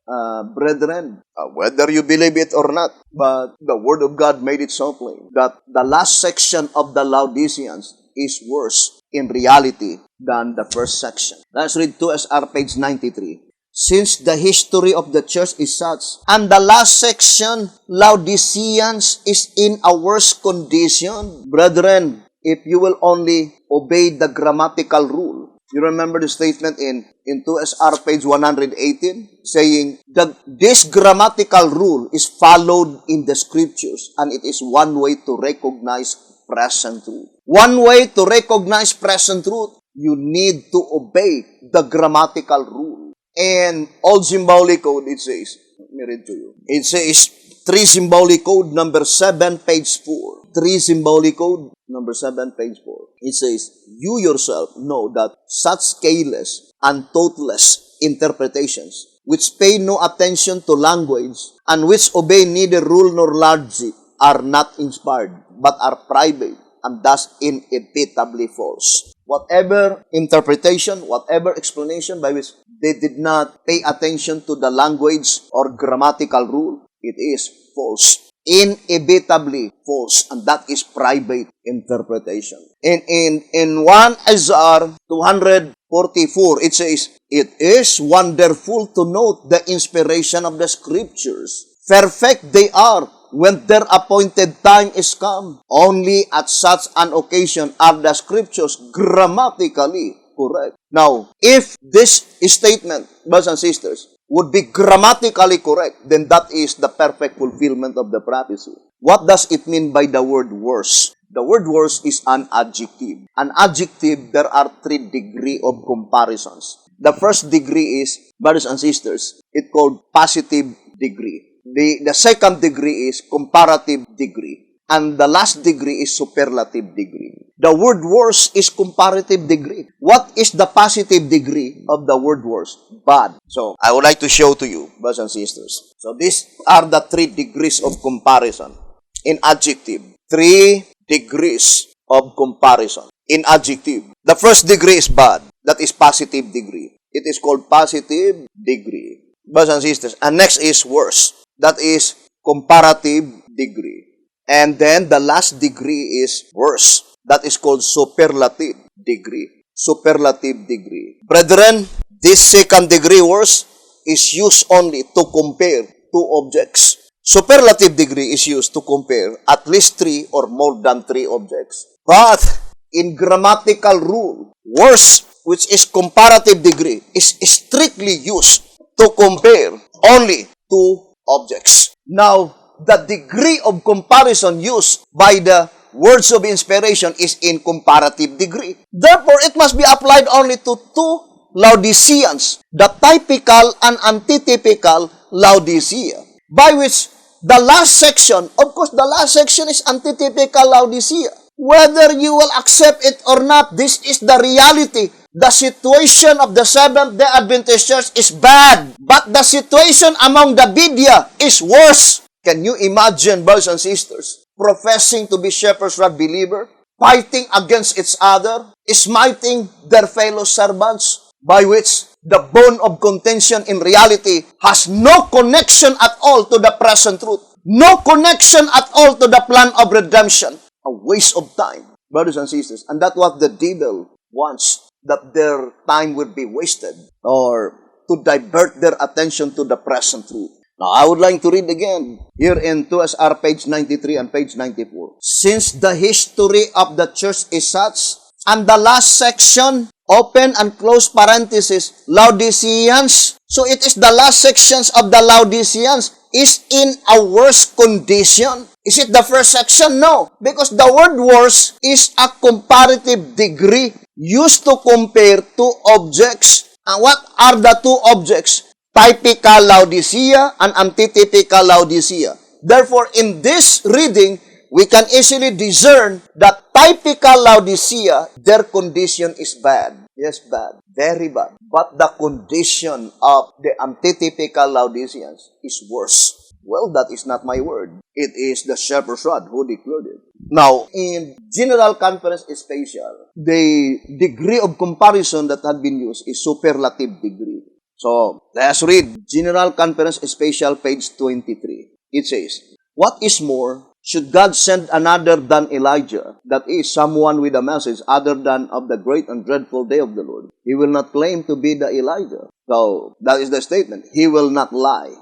brethren, whether you believe it or not, but the Word of God made it so plain that the last section of the Laodiceans is worse in reality than the first section. Let's read 2SR page 93. Since the history of the church is such, and the last section, Laodiceans, is in a worse condition, brethren, if you will only obey the grammatical rule. You remember the statement in 2SR page 118 saying that this grammatical rule is followed in the scriptures and it is one way to recognize present truth. One way to recognize present truth, you need to obey the grammatical rule. And Old Symbolic Code, it says, let me read to you. It says, 3 Symbolic Code number 7, page 4. 3 Symbolic Code number 7, page 4. It says, you yourself know that such careless and thoughtless interpretations, which pay no attention to language, and which obey neither rule nor logic, are not inspired, but are private, and thus inevitably false. Whatever interpretation, whatever explanation by which they did not pay attention to the language or grammatical rule, it is false. Inevitably false, and that is private interpretation. In 1 Isaiah 244, it says, it is wonderful to note the inspiration of the scriptures. Perfect they are when their appointed time is come. Only at such an occasion are the scriptures grammatically correct. Now, if this statement, brothers and sisters, would be grammatically correct, then that is the perfect fulfillment of the prophecy. What does it mean by the word worse? The word worse is an adjective. An adjective, there are 3 degrees of comparisons. The first degree is, brothers and sisters, it's called positive degree. The second degree is comparative degree. And the last degree is superlative degree. The word worse is comparative degree. What is the positive degree of the word worse? Bad. So, I would like to show to you, brothers and sisters. So, these are the 3 degrees of comparison. In adjective, 3 degrees of comparison. In adjective, the first degree is bad. That is positive degree. It is called positive degree. Brothers and sisters. And next is worse. That is comparative degree. And then the last degree is worse. That is called superlative degree. Superlative degree. Brethren, this second degree worse is used only to compare 2 objects. Superlative degree is used to compare at least 3 or more than 3 objects. But in grammatical rule, worse, which is comparative degree, is strictly used to compare only 2 objects. Now, the degree of comparison used by the words of inspiration is in comparative degree. Therefore, it must be applied only to 2 Laodiceans, the typical and anti-typical Laodicea, by which the last section, of course, the last section is anti-typical Laodicea. Whether you will accept it or not, this is the reality. The situation of the Seventh-day Adventist Church is bad, but the situation among the Davidia is worse. Can you imagine, brothers and sisters, professing to be shepherds rod believer, fighting against each other, smiting their fellow servants, by which the bone of contention in reality has no connection at all to the present truth, no connection at all to the plan of redemption. A waste of time, brothers and sisters. And that's what the devil wants, that their time would be wasted or to divert their attention to the present truth. Now, I would like to read again here in 2SR page 93 and page 94. Since the history of the church is such, and the last section, open and close parenthesis, Laodiceans. So it is the last sections of the Laodiceans is in a worse condition. Is it the first section? No. Because the word worse is a comparative degree used to compare two objects. And what are the two objects? Typical Laodicea and Anti-Typical Laodicea. Therefore, in this reading, we can easily discern that typical Laodicea, their condition is bad. Yes, bad. Very bad. But the condition of the Anti-Typical Laodiceans is worse. Well, that is not my word. It is the shepherd's rod who declared it. Now, in General Conference Special, the degree of comparison that had been used is superlative degree. So, let's read General Conference Special, page 23. It says, what is more, should God send another than Elijah, that is, someone with a message other than of the great and dreadful day of the Lord, he will not claim to be the Elijah. So, that is the statement. He will not lie.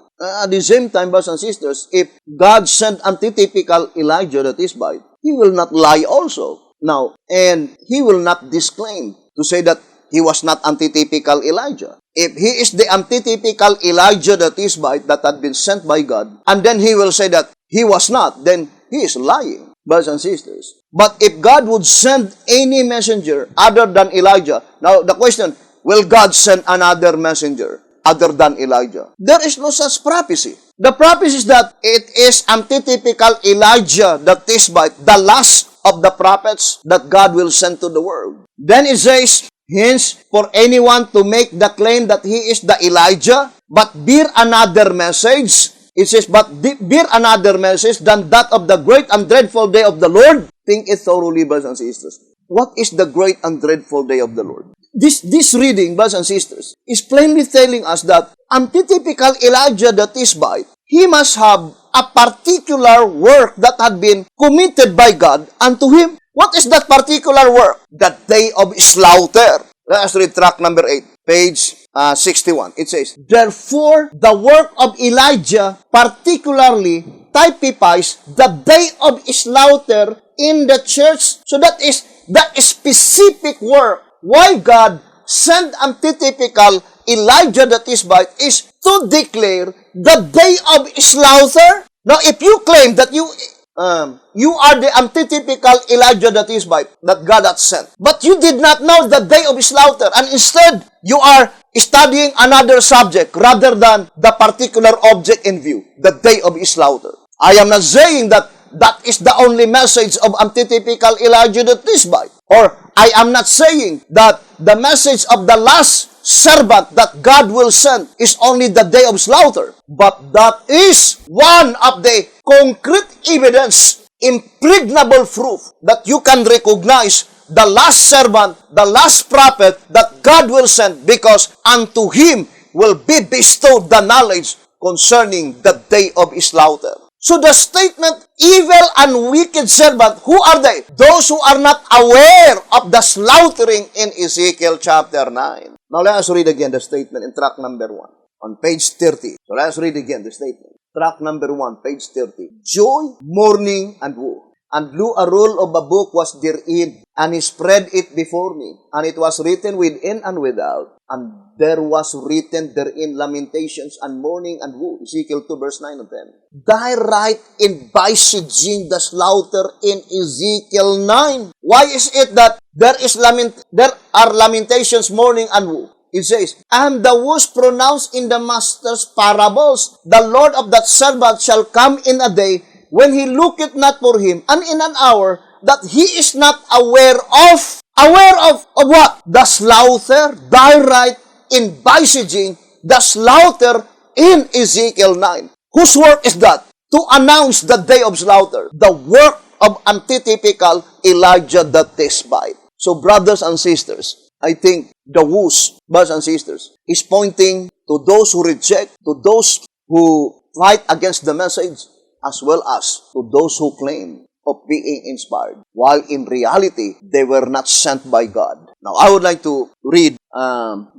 At the same time, brothers and sisters, if God sent antitypical Elijah the Tishbite, he will not lie also. Now, and he will not disclaim to say that he was not antitypical Elijah. If he is the antitypical Elijah the Tishbite that had been sent by God, and then he will say that he was not, then he is lying, brothers and sisters. But if God would send any messenger other than Elijah, now the question, will God send another messenger other than Elijah? There is no such prophecy. The prophecy is that it is antitypical Elijah the Tishbite, the last of the prophets that God will send to the world. Then it says, hence, for anyone to make the claim that he is the Elijah, but bear another message, it says, but bear another message than that of the great and dreadful day of the Lord. Think it thoroughly, brothers and sisters. What is the great and dreadful day of the Lord? This reading, brothers and sisters, is plainly telling us that antitypical Elijah the Tishbite, he must have a particular work that had been committed by God unto him. What is that particular work? The day of slaughter. Let us read track number 8, page 61. It says, therefore, the work of Elijah particularly typifies the day of slaughter in the church. So that is the specific work why God sent antitypical Elijah the Tishbite is to declare the day of slaughter. Now, if you claim that you are the antitypical Elijah the Tishbite that God had sent, but you did not know the day of slaughter, and instead you are studying another subject rather than the particular object in view, the day of slaughter. I am not saying that that is the only message of antitypical Elijah the Tishbite, or I am not saying that the message of the last servant that God will send is only the day of slaughter. But that is one of the concrete evidence, impregnable proof that you can recognize the last servant, the last prophet that God will send, because unto him will be bestowed the knowledge concerning the day of slaughter. So the statement, evil and wicked servant, who are they? Those who are not aware of the slaughtering in Ezekiel chapter 9. Now let us read again the statement in track number 1 on page 30. So let us read again the statement. Track number 1, page 30. Joy, mourning, and woe. And lo, a roll of a book was therein, and he spread it before me. And it was written within and without. And there was written therein lamentations and mourning and woe. Ezekiel 2 verse 9 and 10. Thy right in besieging the slaughter in Ezekiel 9. Why is it that there are lamentations, mourning, and woe? It says, and the woes pronounced in the master's parables, the Lord of that servant shall come in a day when he looketh not for him, and in an hour that he is not aware of. Aware of what? The slaughter, thy right in besieging the slaughter in Ezekiel 9. Whose work is that? To announce the day of slaughter. The work of antitypical Elijah the Tishbite. So, brothers and sisters, I think the woes, brothers and sisters, is pointing to those who reject, to those who fight against the message, as well as to those who claim of being inspired, while in reality, they were not sent by God. Now, I would like to read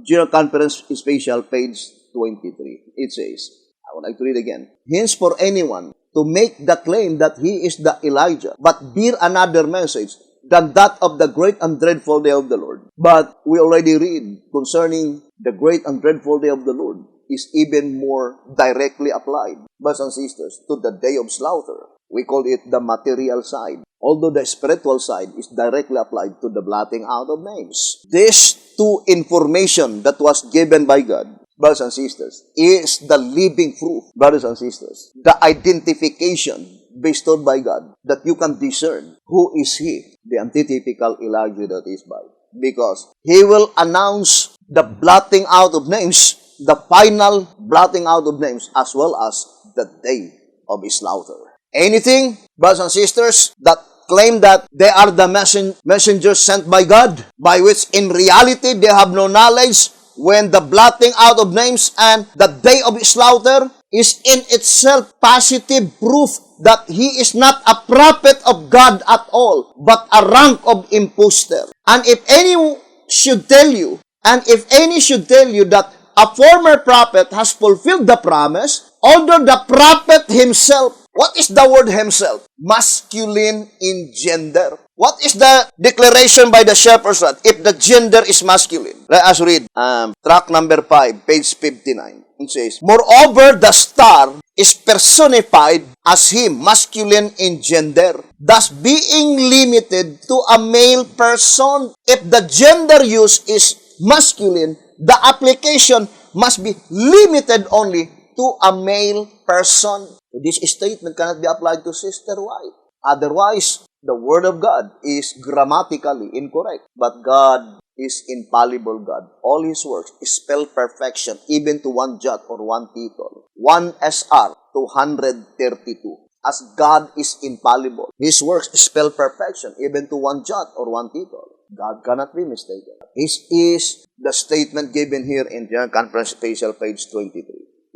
General Conference Special, page 23. It says, I would like to read again. Hence, for anyone to make the claim that he is the Elijah, but bear another message than that of the great and dreadful day of the Lord. But we already read concerning the great and dreadful day of the Lord is even more directly applied, brothers and sisters, to the day of slaughter. We call it the material side, although the spiritual side is directly applied to the blotting out of names. These two information that was given by God, brothers and sisters, is the living proof, brothers and sisters, the identification bestowed by God that you can discern who is he, the antitypical Elijah that is by. Because he will announce the blotting out of names, the final blotting out of names, as well as the day of his slaughter. Anything, brothers and sisters, that claim that they are the messengers sent by God, by which in reality they have no knowledge, when the blotting out of names and the day of his slaughter is in itself positive proof that he is not a prophet of God at all, but a rank of impostor. And if any should tell you that a former prophet has fulfilled the promise, although the prophet himself, what is the word himself? Masculine in gender. What is the declaration by the shepherd's rod if the gender is masculine? Let us read track number 5, page 59. It says, moreover, the star is personified as him, masculine in gender, thus being limited to a male person. If the gender use is masculine, the application must be limited only to a male person. So this statement cannot be applied to Sister White. Otherwise, the Word of God is grammatically incorrect. But God is infallible God. All His works spell perfection, even to one jot or one tittle. 1 SR 232. As God is infallible, His works spell perfection, even to one jot or one tittle. God cannot be mistaken. This is the statement given here in General Conference Special, page 23.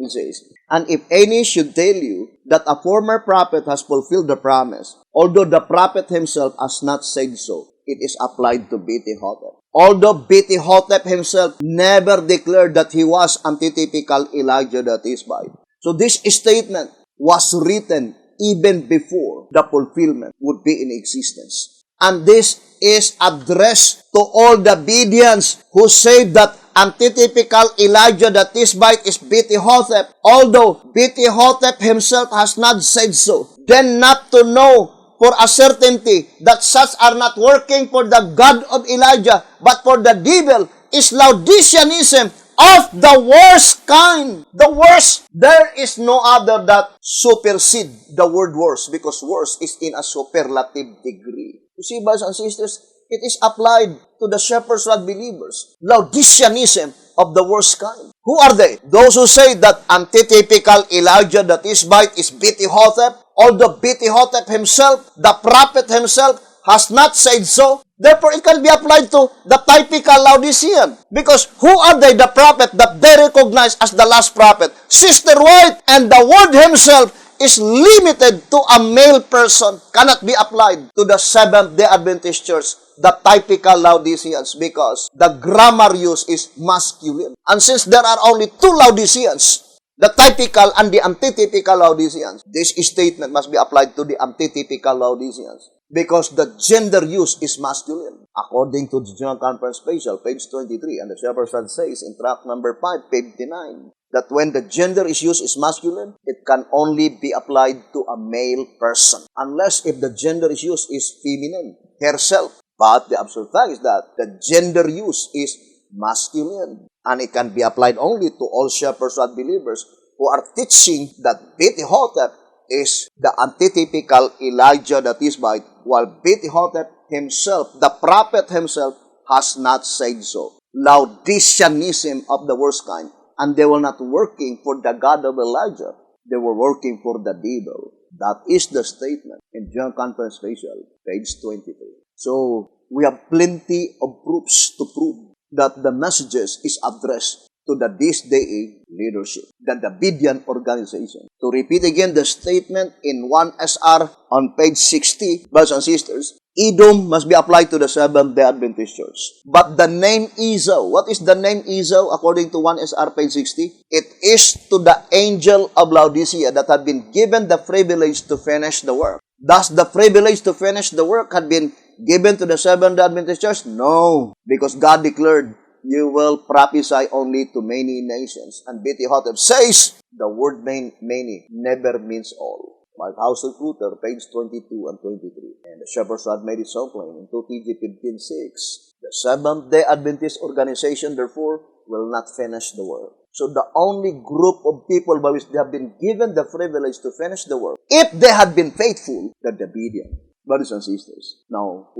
It says, and if any should tell you that a former prophet has fulfilled the promise, although the prophet himself has not said so, it is applied to Beti-Hotep. Although Beti-Hotep himself never declared that he was antitypical Elijah the Tishbite. So this statement was written even before the fulfillment would be in existence. And this is addressed to all the Bedians who say that antitypical Elijah the Tishbite is Beti-Hotep, although Beti-Hotep himself has not said so. Then not to know for a certainty that such are not working for the God of Elijah, but for the devil, is Laodiceanism of the worst kind. The worst. There is no other that supersede the word worst, because worst is in a superlative degree. You see, brothers and sisters, it is applied to the shepherd's rod believers. Laodiceanism of the worst kind. Who are they? Those who say that antitypical Elijah the Tishbite is Beti-Hotep, although Beti-Hotep himself, the prophet himself, has not said so. Therefore, it can be applied to the typical Laodicean. Because who are they, the prophet that they recognize as the last prophet? Sister White, and the word himself is limited to a male person, cannot be applied to the Seventh-day Adventist Church, the typical Laodiceans, because the grammar use is masculine. And since there are only two Laodiceans, the typical and the antitypical Laodiceans, this statement must be applied to the antitypical Laodiceans, because the gender use is masculine. According to the General Conference Special, page 23, and the shepherd's rod says in track number 5, page 59, that when the gender is used is masculine, it can only be applied to a male person, unless if the gender is used is feminine, herself. But the absolute fact is that the gender use is masculine, and it can be applied only to all shepherd's rod believers who are teaching that Beti-Hotep is the antitypical Elijah the Tishbite, while Beti-Hotep himself, the prophet himself, has not said so. Laodiceanism of the worst kind. And they were not working for the God of Elijah. They were working for the devil. That is the statement in General Conference Special, page 23. So, we have plenty of proofs to prove that the messages is addressed to the this day leadership, the Davidian organization. To repeat again the statement in 1 SR on page 60, brothers and sisters, Edom must be applied to the Seventh-day Adventist Church. But the name Esau, what is the name Esau according to 1SR page 60? It is to the angel of Laodicea that had been given the privilege to finish the work. Thus, the privilege to finish the work had been given to the Seventh-day Adventist Church? No, because God declared, you will prophesy only to many nations. And B.T. Hotep says, the word many never means all. Mark House Recruiter, page 22 and 23. And the Shepherd's Rod made it so plain in 2 TG 15:6. The Seventh-day Adventist organization, therefore, will not finish the work. So the only group of people by which they have been given the privilege to finish the work, if they had been faithful, the obedient. Brothers and sisters. Now,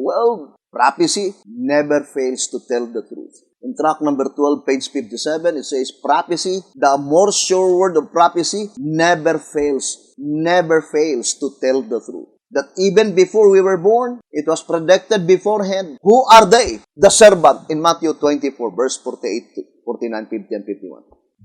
prophecy never fails to tell the truth. In track number 12, page 57, it says, prophecy, the more sure word of prophecy, never fails to tell the truth. That even before we were born, it was predicted beforehand. Who are they? The servant in Matthew 24, verse 48, 49, 50, and 51.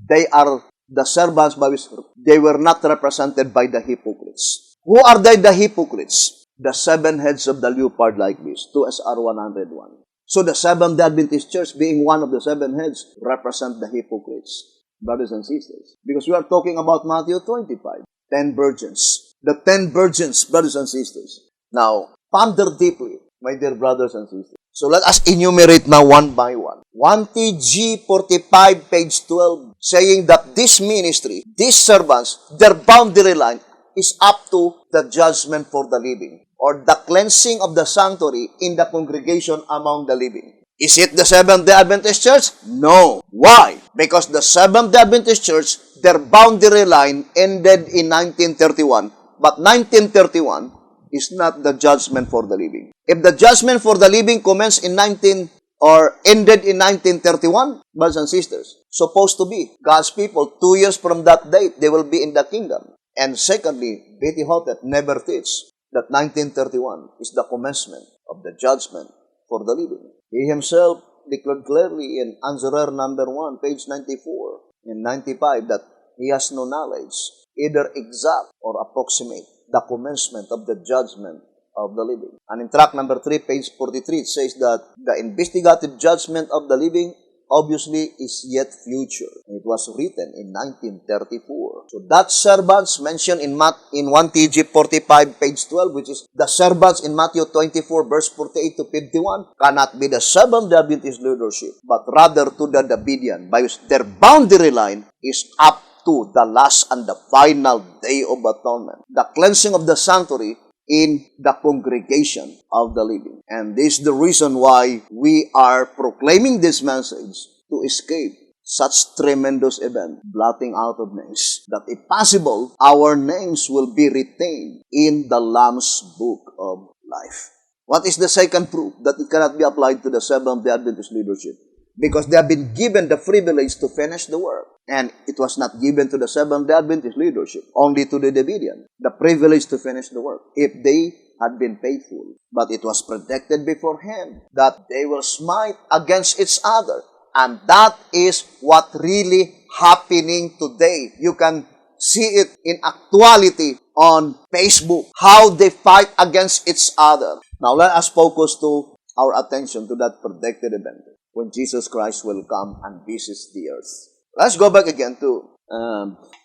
They are the servants by which they were not represented by the hypocrites. Who are they, the hypocrites? The seven heads of the leopard like this, 2SR 101. So the Seventh-day Adventist Church, being one of the seven heads, represent the hypocrites, brothers and sisters. Because we are talking about Matthew 25, 10 virgins. The 10 virgins, brothers and sisters. Now, ponder deeply, my dear brothers and sisters. So let us enumerate now one by one. 1TG 45, page 12, saying that this ministry, these servants, their boundary line is up to the judgment for the living, or the cleansing of the sanctuary in the congregation among the living. Is it the Seventh-day Adventist Church? No. Why? Because the Seventh-day Adventist Church, their boundary line ended in 1931. But 1931 is not the judgment for the living. If the judgment for the living commenced in ended in 1931, brothers and sisters, supposed to be God's people, 2 years from that date, they will be in the kingdom. And secondly, B.T. Hotep never teach that 1931 is the commencement of the judgment for the living. He himself declared clearly in Answerer number 1, page 94 and 95 that he has no knowledge, either exact or approximate, the commencement of the judgment of the living. And in track number 3, page 43, it says that the investigative judgment of the living obviously is yet future. It was written in 1934. So that servants mentioned in 1TG 45, page 12, which is the servants in Matthew 24, verse 48 to 51, cannot be the Seventh-day Adventist leadership, but rather to the Davidian, by which their boundary line is up to the last and the final day of atonement, the cleansing of the sanctuary in the congregation of the living. And this is the reason why we are proclaiming this message, to escape such tremendous event, blotting out of names, that if possible, our names will be retained in the Lamb's Book of Life. What is the second proof that it cannot be applied to the Seventh-day Adventist leadership? Because they have been given the privilege to finish the work. And it was not given to the Seventh-day Adventist leadership, only to the Davidian, the privilege to finish the work, if they had been faithful. But it was predicted beforehand that they will smite against each other. And that is what really happening today. You can see it in actuality on Facebook, how they fight against each other. Now let us focus to our attention to that predicted event, when Jesus Christ will come and visit the earth. Let's go back again to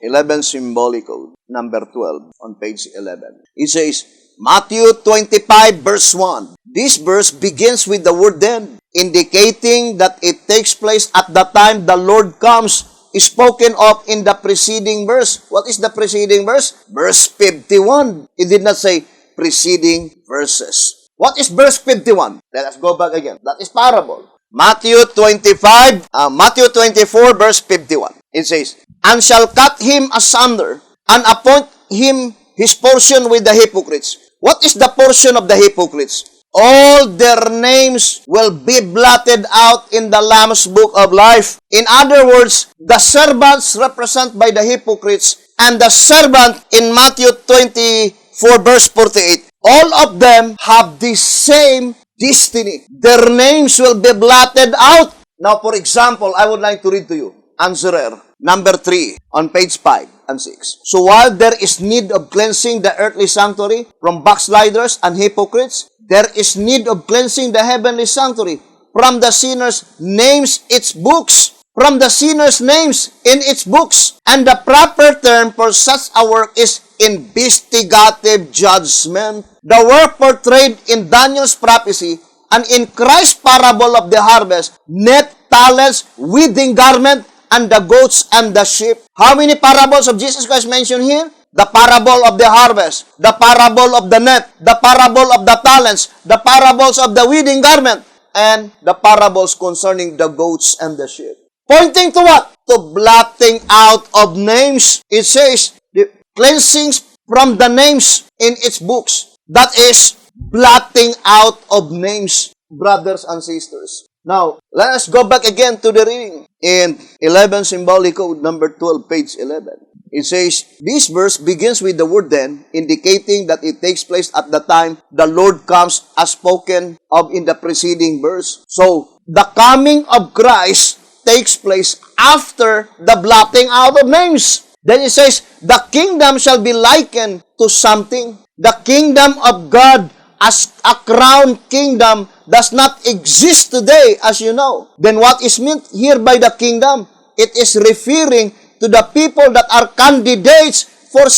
11 symbolical, number 12, on page 11. It says, Matthew 25, verse 1. This verse begins with the word then, indicating that it takes place at the time the Lord comes, is spoken of in the preceding verse. What is the preceding verse? Verse 51. It did not say preceding verses. What is verse 51? Let us go back again. That is parable. Matthew 24, verse 51. It says, and shall cut him asunder, and appoint him his portion with the hypocrites. What is the portion of the hypocrites? All their names will be blotted out in the Lamb's Book of Life. In other words, the servants represented by the hypocrites and the servant in Matthew 24, verse 48, all of them have the same destiny. Their names will be blotted out. Now, for example, I would like to read to you Answerer number 3 on page 5 and 6. So while there is need of cleansing the earthly sanctuary from backsliders and hypocrites, there is need of cleansing the heavenly sanctuary from the sinners' names its books. From the sinners' names in its books. And the proper term for such a work is investigative judgment. The work portrayed in Daniel's prophecy and in Christ's parable of the harvest, net, talents, wedding garment, and the goats and the sheep. How many parables of Jesus Christ mentioned here? The parable of the harvest, the parable of the net, the parable of the talents, the parables of the wedding garment, and the parables concerning the goats and the sheep. Pointing to what? To blotting out of names. It says, the cleansings from the names in its books. That is, blotting out of names, brothers and sisters. Now, let us go back again to the reading. In 11 Symbolic Code, number 12, page 11. It says, this verse begins with the word then, indicating that it takes place at the time the Lord comes as spoken of in the preceding verse. So, the coming of Christ takes place after the blotting out of names. Then it says, the kingdom shall be likened to something. The kingdom of God as a crown kingdom does not exist today, as you know. Then what is meant here by the kingdom? It is referring to the people that are candidates for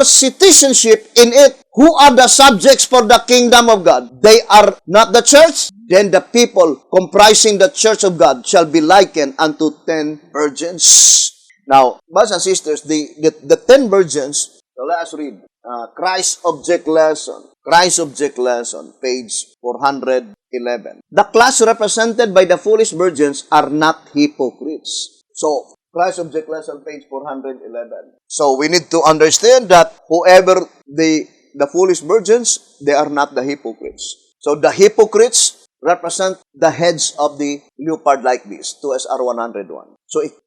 citizenship in it. Who are the subjects for the kingdom of God? They are not the church. Then the people comprising the church of God shall be likened unto 10 virgins. Now, brothers and sisters, the 10 virgins, so let us read. Christ Object Lesson. Christ Object Lesson, page 411. The class represented by the foolish virgins are not hypocrites. So, Christ Object Lesson, page 411. So, we need to understand that whoever the foolish virgins, they are not the hypocrites. So, the hypocrites represent the heads of the leopard-like beast, 2SR 101.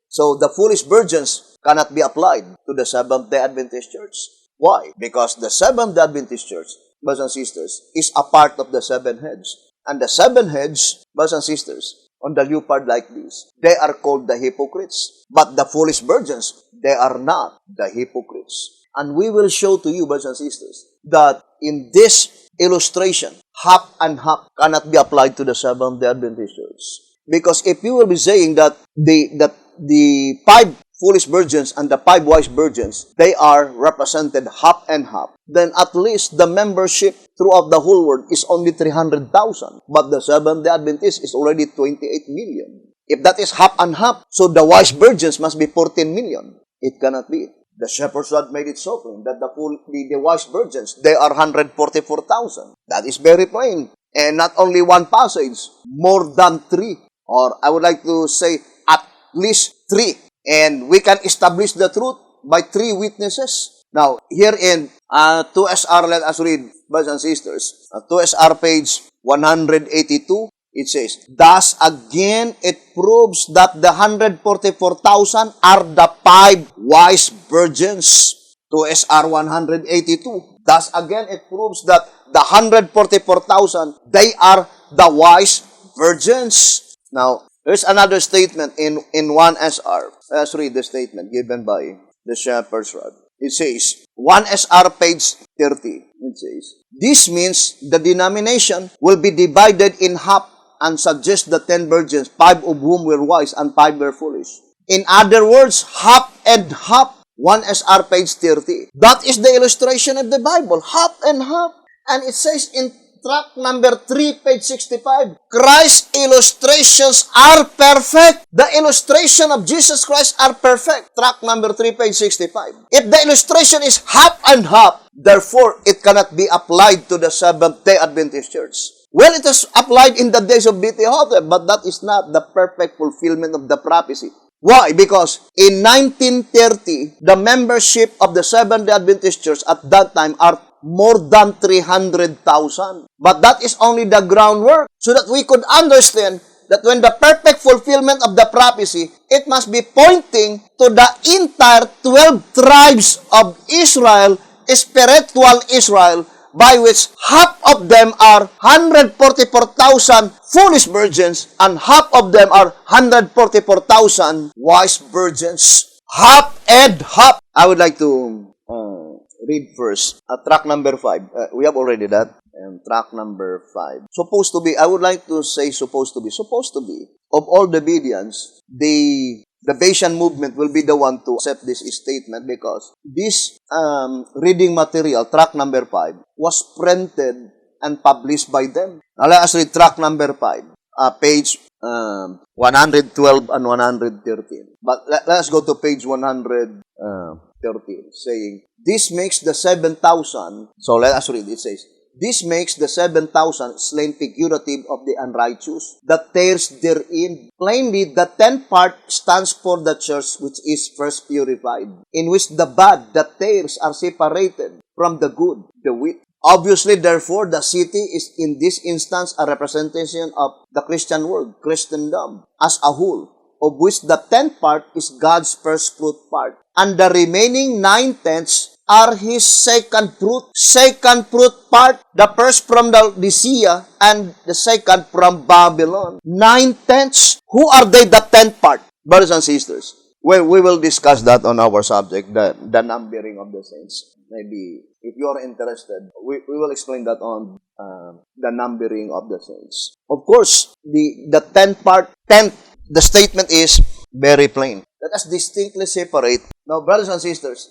So the foolish virgins cannot be applied to the Seventh-day Adventist Church. Why? Because the Seventh-day Adventist Church, brothers and sisters, is a part of the 7 heads. And the 7 heads, brothers and sisters, on the leopard-like beast, they are called the hypocrites. But the foolish virgins, they are not the hypocrites. And we will show to you, brothers and sisters, that in this illustration, half and half cannot be applied to the Seventh-day Adventist Church. Because if you will be saying that the 5 foolish virgins and the 5 wise virgins, they are represented half and half, then at least the membership throughout the whole world is only 300,000. But the Seventh-day Adventist is already 28 million. If that is half and half, so the wise virgins must be 14 million. It cannot be. The shepherds had made it so plain that the wise virgins, they are 144,000. That is very plain. And not only one passage, more than 3. Or I would like to say at least 3. And we can establish the truth by 3 witnesses. Now, here in 2SR, let us read, brothers and sisters. 2SR page 182, it says, thus again it proves that the 144,000 are the 5 wise virgins. 2SR 182. Thus again it proves that the 144,000, they are the wise virgins. Now, there's another statement in 1SR. Let's read the statement given by the shepherd's rod. It says, 1SR page 30. It says, this means the denomination will be divided in half and suggests the 10 virgins, 5 of whom were wise and 5 were foolish. In other words, half and half. 1SR page 30. That is the illustration of the Bible. Half and half. And it says in tract number 3, page 65, Christ's illustrations are perfect. The illustration of Jesus Christ are perfect. Tract number 3, page 65. If the illustration is half and half, therefore, it cannot be applied to the Seventh-day Adventist Church. Well, it is applied in the days of B.T. Hotep, but that is not the perfect fulfillment of the prophecy. Why? Because in 1930, the membership of the Seventh-day Adventist Church at that time are more than 300,000. But that is only the groundwork so that we could understand that when the perfect fulfillment of the prophecy, it must be pointing to the entire 12 tribes of Israel, spiritual Israel, by which half of them are 144,000 foolish virgins, and half of them are 144,000 wise virgins. Half and half. I would like to read first track number 5. We have already that. And track number 5. Supposed to be, I would like to say supposed to be. Of all the Bereans, the Bayesian movement will be the one to accept this statement because this reading material, track number 5, was printed and published by them. Now let us read track number 5, page 112 and 113. But let us go to page 113, saying, this makes the 7,000. So let us read. It says, this makes the 7,000 slain figurative of the unrighteous, that tares therein. Plainly, the 10th part stands for the church which is first purified, in which the bad, the tares, are separated from the good, the wheat. Obviously, therefore, the city is in this instance a representation of the Christian world, Christendom, as a whole, of which the 10th part is God's first fruit part, and the remaining 9/10 are his second fruit part, the first from Laodicea and the second from Babylon. 9/10. Who are they, the 10th part? Brothers and sisters, we will discuss that on our subject, the numbering of the saints. Maybe, if you are interested, we will explain that on the numbering of the saints. Of course, the 10th part, the statement is very plain. Let us distinctly separate. Now, brothers and sisters,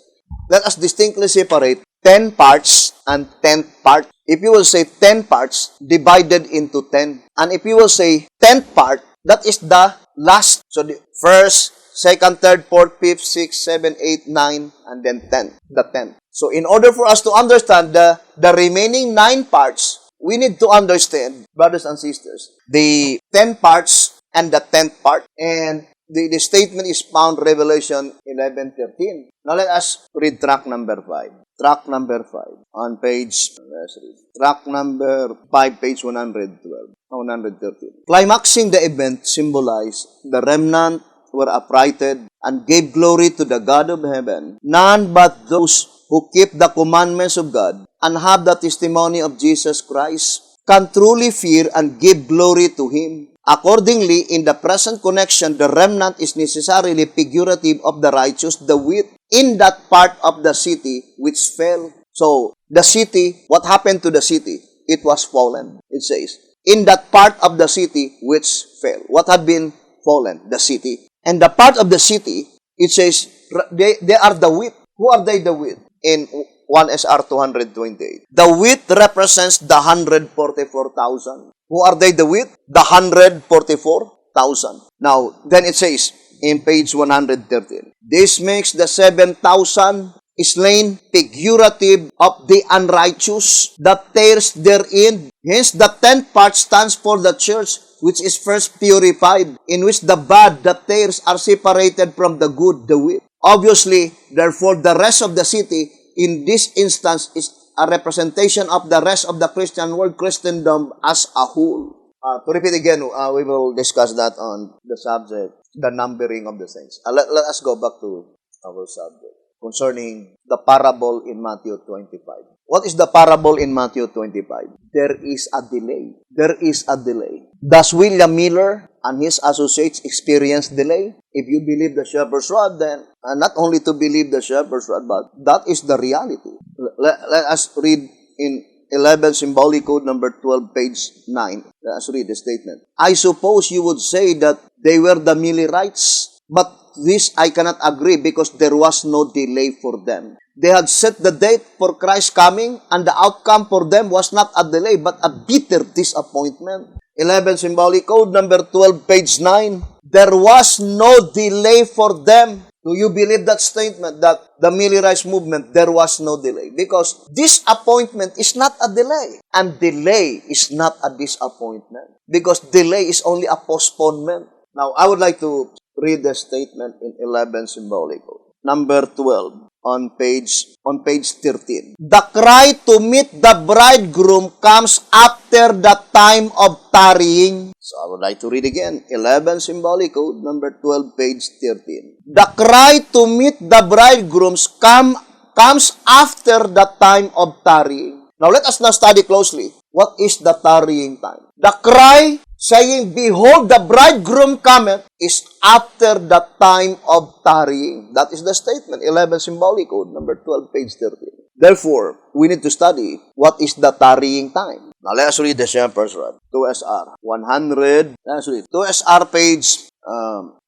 let us distinctly separate 10 parts and 10th part. If you will say 10 parts divided into 10, and if you will say 10th part, that is the last. So the first, second, third, fourth, fifth, sixth, seventh, eighth, 9, and then 10. The 10th. So in order for us to understand the remaining 9 parts, we need to understand, brothers and sisters, the 10 parts and the 10th part. And the statement is found Revelation 11:13. Now let us read track number 5. Track number 5 on page, let's read. Track number 5, page 113. Climaxing the event symbolized the remnant were uprighted and gave glory to the God of heaven. None but those who keep the commandments of God and have the testimony of Jesus Christ can truly fear and give glory to Him. Accordingly, in the present connection, the remnant is necessarily figurative of the righteous, the wheat, in that part of the city which fell. So, the city, what happened to the city? It was fallen, it says. In that part of the city which fell. What had been fallen? The city. And the part of the city, it says, they are the wheat. Who are they, the wheat? In 1 SR 228. The wheat represents the 144,000. Who are they, the wheat? The 144,000. Now, then it says in page 113, this makes the 7,000 slain figurative of the unrighteous, that tares therein. Hence, the 10th part stands for the church, which is first purified, in which the bad, the tares, are separated from the good, the wheat. Obviously, therefore, the rest of the city, in this instance, is a representation of the rest of the Christian world, Christendom as a whole. To repeat again, we will discuss that on the subject, the numbering of the saints. Let us go back to our subject concerning the parable in Matthew 25. What is the parable in Matthew 25? There is a delay. There is a delay. Does William Miller and his associates experience delay? If you believe the shepherd's rod, then not only to believe the shepherd's rod, but that is the reality. Let us read in 11 Symbolic Code number 12, page 9. Let us read the statement. I suppose you would say that they were the Millerites, but this I cannot agree because there was no delay for them. They had set the date for Christ's coming, and the outcome for them was not a delay, but a bitter disappointment. 11 Symbolic Code number 12, page 9. There was no delay for them. Do you believe that statement, that the Millerites movement, there was no delay? Because disappointment is not a delay, and delay is not a disappointment, because delay is only a postponement. Now, I would like to read the statement in 11 Symbolic Code. Number 12, on page 13. The cry to meet the bridegroom comes after the time of tarrying. So I would like to read again. 11 Symbolic Code, number 12, page 13. The cry to meet the bridegrooms comes after the time of tarrying. Now let us now study closely. What is the tarrying time? The cry saying, "Behold, the bridegroom cometh," is after the time of tarrying. That is the statement, 11 symbolic code, number 12, page 13. Therefore, we need to study what is the tarrying time. Now let us read the Shepherd's Rod, 2SR 100. Let's read 2SR page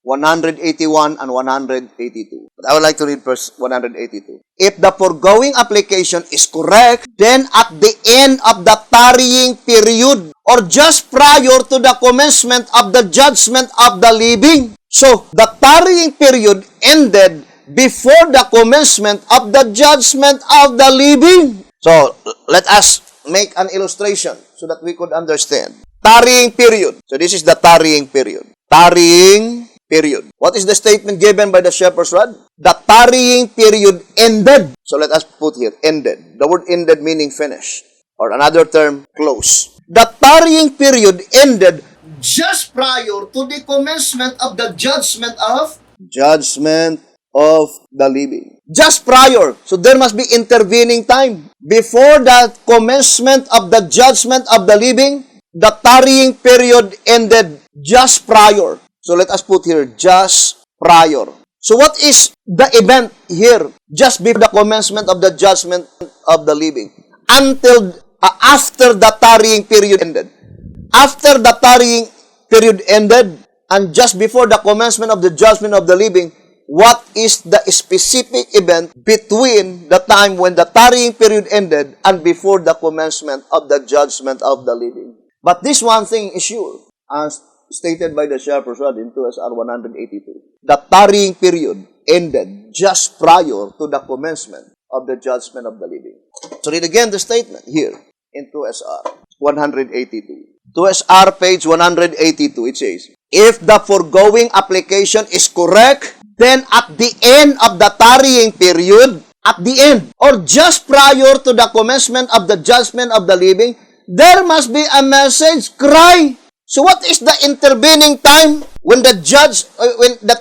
181 and 182. But I would like to read verse 182. If the foregoing application is correct, then at the end of the tarrying period, or just prior to the commencement of the judgment of the living. So, the tarrying period ended before the commencement of the judgment of the living. So, let us make an illustration so that we could understand. Tarrying period. So, this is the tarrying period. Tarrying period. What is the statement given by the Shepherd's Rod? The tarrying period ended. So, let us put here, ended. The word ended meaning finished. Or another term, close. The tarrying period ended just prior to the commencement of the judgment of the living. Just prior. So there must be intervening time. Before the commencement of the judgment of the living, the tarrying period ended just prior. So let us put here, just prior. So what is the event here? Just before the commencement of the judgment of the living. Until after the tarrying period ended. After the tarrying period ended, and just before the commencement of the judgment of the living, what is the specific event between the time when the tarrying period ended and before the commencement of the judgment of the living? But this one thing is sure, as stated by the Shepherd's Rod in 2SR 182. The tarrying period ended just prior to the commencement of the judgment of the living. So read again the statement here in 2SR 182. 2SR page 182, it says, if the foregoing application is correct, then at the end of the tarrying period, at the end, or just prior to the commencement of the judgment of the living, there must be a message, cry. So what is the intervening time when the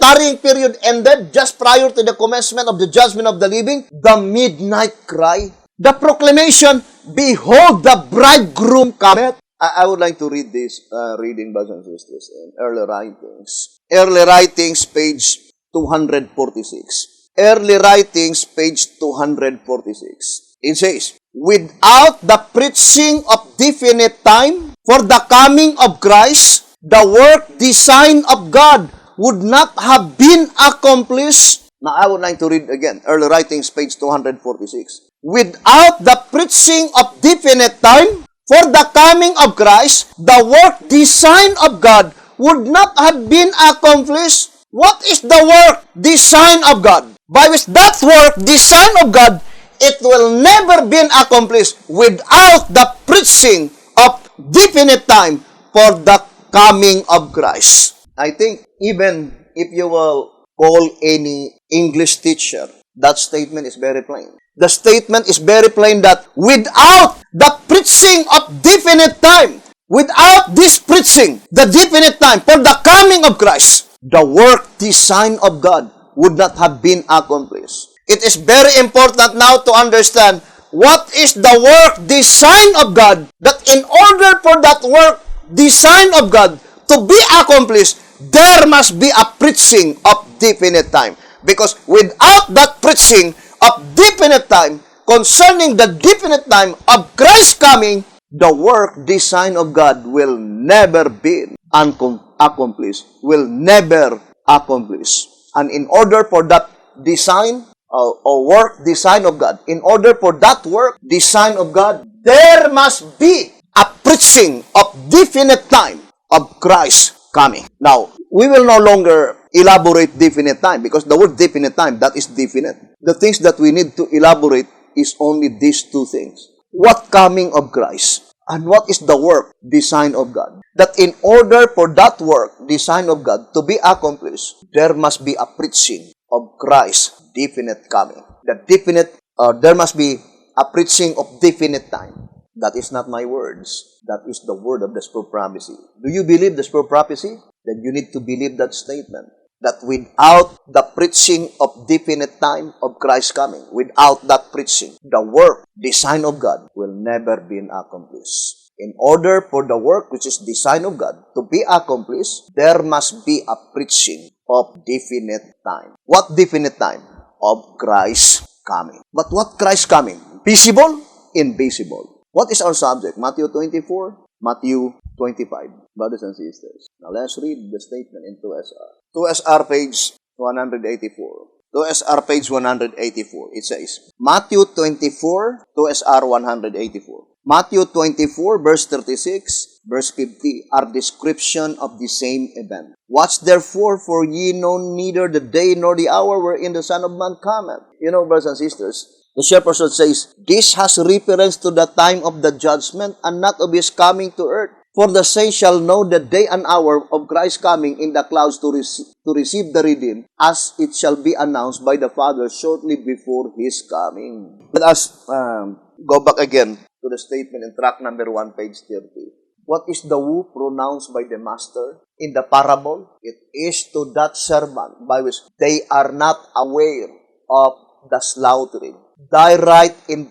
tarrying period ended just prior to the commencement of the judgment of the living? The midnight cry. The proclamation, "Behold, the bridegroom cometh." I would like to read this reading, brothers and sisters, in Early Writings. Early Writings, page 246. Early Writings, page 246. It says, without the preaching of definite time for the coming of Christ, the work design of God would not have been accomplished. Now, I would like to read again, Early Writings, page 246. Without the preaching of definite time for the coming of Christ, the work design of God would not have been accomplished. What is the work design of God? By which that work design of God, it will never be accomplished without the preaching of definite time for the coming of Christ. I think even if you will call any English teacher, that statement is very plain. The statement is very plain that without the preaching of definite time, without this preaching, the definite time for the coming of Christ, the work design of God would not have been accomplished. It is very important now to understand what is the work design of God, that in order for that work design of God to be accomplished, there must be a preaching of definite time. Because without that preaching of definite time, concerning the definite time of Christ's coming, the work design of God will never be accomplished, will never accomplish. And in order for that design or work design of God, in order for that work design of God, there must be a preaching of definite time of Christ coming. Now, we will no longer elaborate definite time because the word definite time, that is definite. The things that we need to elaborate is only these two things. What coming of Christ and what is the work design of God. That in order for that work design of God to be accomplished, there must be a preaching of Christ's definite coming. There must be a preaching of definite time. That is not my words. That is the word of the Spirit prophecy. Do you believe the Spirit prophecy? Then you need to believe that statement. that without the preaching of definite time of Christ's coming, without that preaching, the work, design of God will never be accomplished. In order for the work which is design of God to be accomplished, there must be a preaching of definite time. What definite time? Of Christ's coming. But what Christ's coming? Visible? Invisible. What is our subject? Matthew 24, Matthew 25. Brothers and sisters. Now let's read the statement in 2SR. 2SR page 184. 2SR page 184. It says, Matthew 24, 2SR 184. Matthew 24, verse 36, verse 50 are description of the same event. Watch therefore, for ye know neither the day nor the hour wherein the Son of Man cometh. You know, brothers and sisters, the shepherd says, this has reference to the time of the judgment and not of his coming to earth. For the saints shall know the day and hour of Christ's coming in the clouds to receive the redeemed, as it shall be announced by the Father shortly before his coming. Let us go back again to the statement in track number 1, page 30. What is the who pronounced by the master in the parable? It is to that servant by which they are not aware of the slaughtering. Thy right in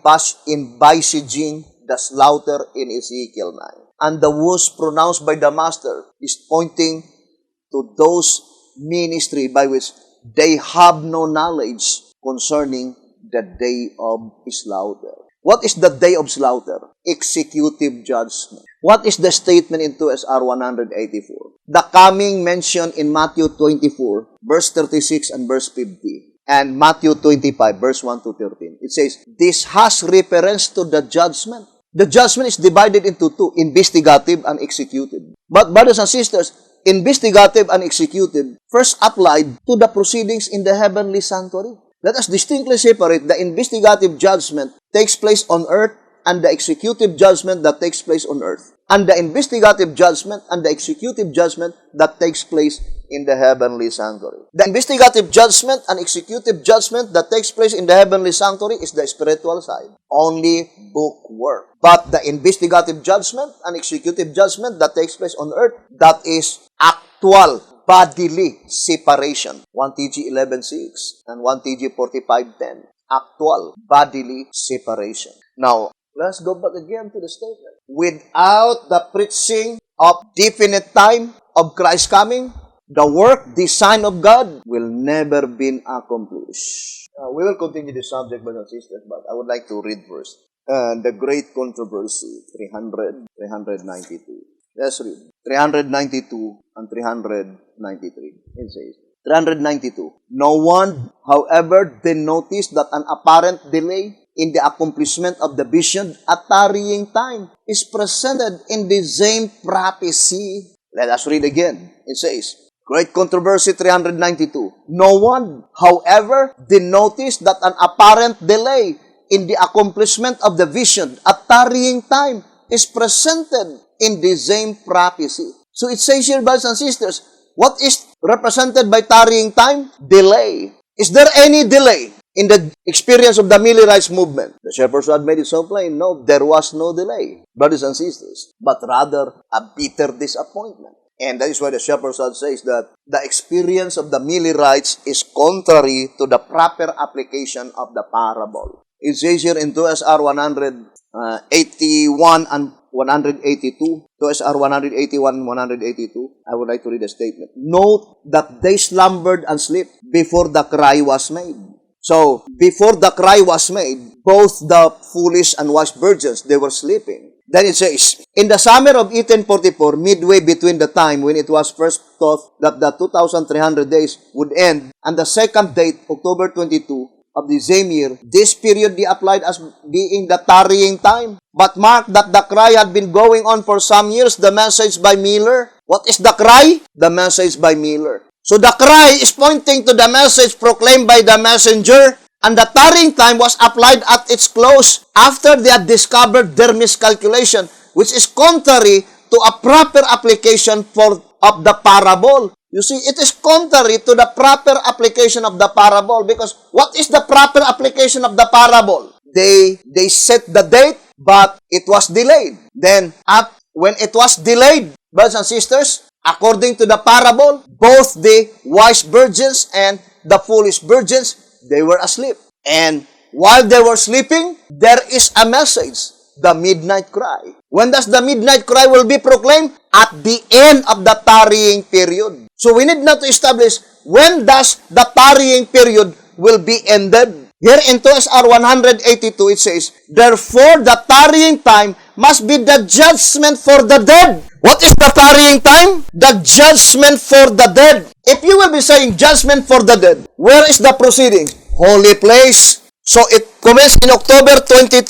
visaging the slaughter in Ezekiel 9. And the who's pronounced by the master is pointing to those ministry by which they have no knowledge concerning the day of slaughter. What is the day of slaughter? Executive judgment. What is the statement in 2SR 184? The coming mentioned in Matthew 24, verse 36 and verse 50. And Matthew 25, verse 1 to 13. It says, this has reference to the judgment. The judgment is divided into two, investigative and executive. But brothers and sisters, investigative and executive first applied to the proceedings in the heavenly sanctuary. Let us distinctly separate the investigative judgment takes place on earth and the executive judgment that takes place on earth. And the investigative judgment and the executive judgment that takes place in the heavenly sanctuary. The investigative judgment and executive judgment that takes place in the heavenly sanctuary is the spiritual side. Only book work. But the investigative judgment and executive judgment that takes place on earth, that is actual bodily separation. 1 TG 11:6 and 1 TG 45:10. Actual bodily separation. Now, let's go back again to the statement. Without the preaching of definite time of Christ's coming, the work, design of God will never be accomplished. We will continue the subject, brothers and sisters, but I would like to read first. The Great Controversy, 392. Let's read. 392 and 393. It says, 392. No one, however, then noticed that an apparent delay in the accomplishment of the vision at tarrying time is presented in the same prophecy. Let us read again. It says, Great Controversy 392. No one, however, did notice that an apparent delay in the accomplishment of the vision at tarrying time is presented in the same prophecy. So it says here, brothers and sisters, what is represented by tarrying time? Delay. Is there any delay in the experience of the Millerites movement? The shepherds had made it so plain. No, there was no delay, brothers and sisters, but rather a bitter disappointment. And that is why the shepherd says that the experience of the Millerites is contrary to the proper application of the parable. It says here in 2SR 181 and 182, 2SR 181 and 182, I would like to read a statement. Note that they slumbered and slept before the cry was made. So, before the cry was made, both the foolish and wise virgins, they were sleeping. Then it says, in the summer of 1844, midway between the time when it was first thought that the 2,300 days would end, and the second date, October 22 of the same year, this period be applied as being the tarrying time. But mark that the cry had been going on for some years, the message by Miller. What is the cry? The message by Miller. So the cry is pointing to the message proclaimed by the messenger, and the tarrying time was applied at its close after they had discovered their miscalculation, which is contrary to a proper application of the parable. You see, it is contrary to the proper application of the parable, because what is the proper application of the parable? They set the date, but it was delayed. Then, when it was delayed, brothers and sisters, According to the parable, both the wise virgins and the foolish virgins, they were asleep. And while they were sleeping, there is a message, the midnight cry. When does the midnight cry will be proclaimed? At the end of the tarrying period. So we need now to establish when does the tarrying period will be ended. Here in 2SR 182, it says, therefore the tarrying time must be the judgment for the dead. What is the tarrying time? The judgment for the dead. If you will be saying judgment for the dead, where is the proceeding? Holy place. So it commenced in October 22,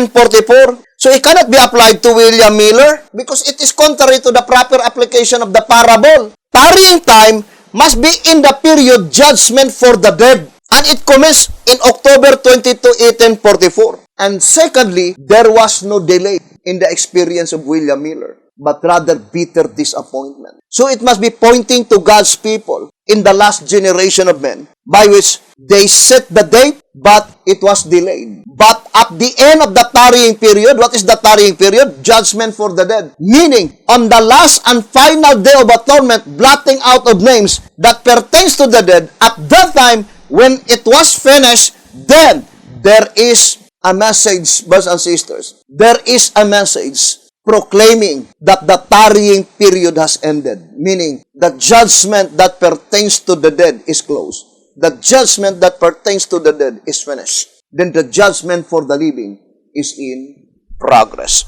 1844. So it cannot be applied to William Miller because it is contrary to the proper application of the parable. Tarrying time must be in the period judgment for the dead. And it commenced in October 22, 1844. And secondly, there was no delay in the experience of William Miller, but rather bitter disappointment. So it must be pointing to God's people in the last generation of men, by which they set the date, but it was delayed. But at the end of the tarrying period, what is the tarrying period? Judgment for the dead. Meaning, on the last and final day of atonement, blotting out of names that pertains to the dead, at that time, when it was finished, then there is a message, brothers and sisters. There is a message proclaiming that the tarrying period has ended. Meaning, the judgment that pertains to the dead is closed. The judgment that pertains to the dead is finished. Then the judgment for the living is in progress.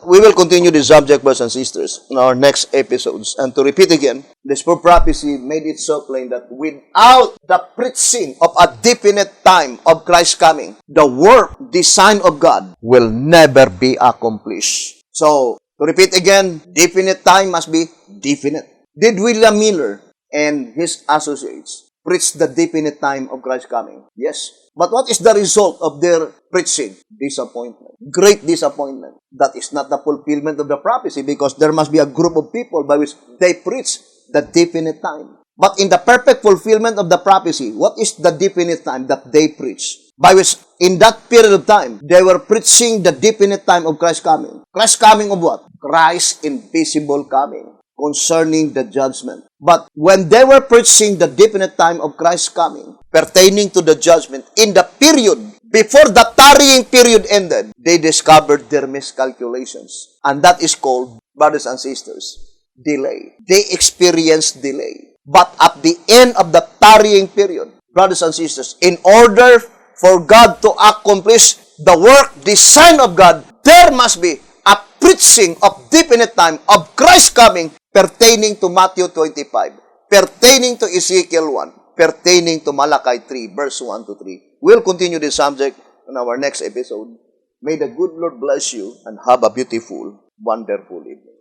We will continue this subject, brothers and sisters, in our next episodes. And to repeat again, this prophecy made it so plain that without the preaching of a definite time of Christ's coming, the work, design of God will never be accomplished. So, to repeat again, definite time must be definite. Did William Miller and his associates preach the definite time of Christ's coming? Yes. But what is the result of their preaching? Disappointment. Great disappointment. That is not the fulfillment of the prophecy because there must be a group of people by which they preach the definite time. But in the perfect fulfillment of the prophecy, what is the definite time that they preach? By which, in that period of time, they were preaching the definite time of Christ's coming. Christ's coming of what? Christ's invisible coming concerning the judgment. But when they were preaching the definite time of Christ's coming, pertaining to the judgment, in the period before the tarrying period ended, they discovered their miscalculations. And that is called, brothers and sisters, delay. They experienced delay. But at the end of the tarrying period, brothers and sisters, in order for God to accomplish the work, design of God, there must be a preaching of definite time of Christ's coming pertaining to Matthew 25, pertaining to Ezekiel 1, pertaining to Malachi 3, verse 1 to 3. We'll continue this subject in our next episode. May the good Lord bless you and have a beautiful, wonderful evening.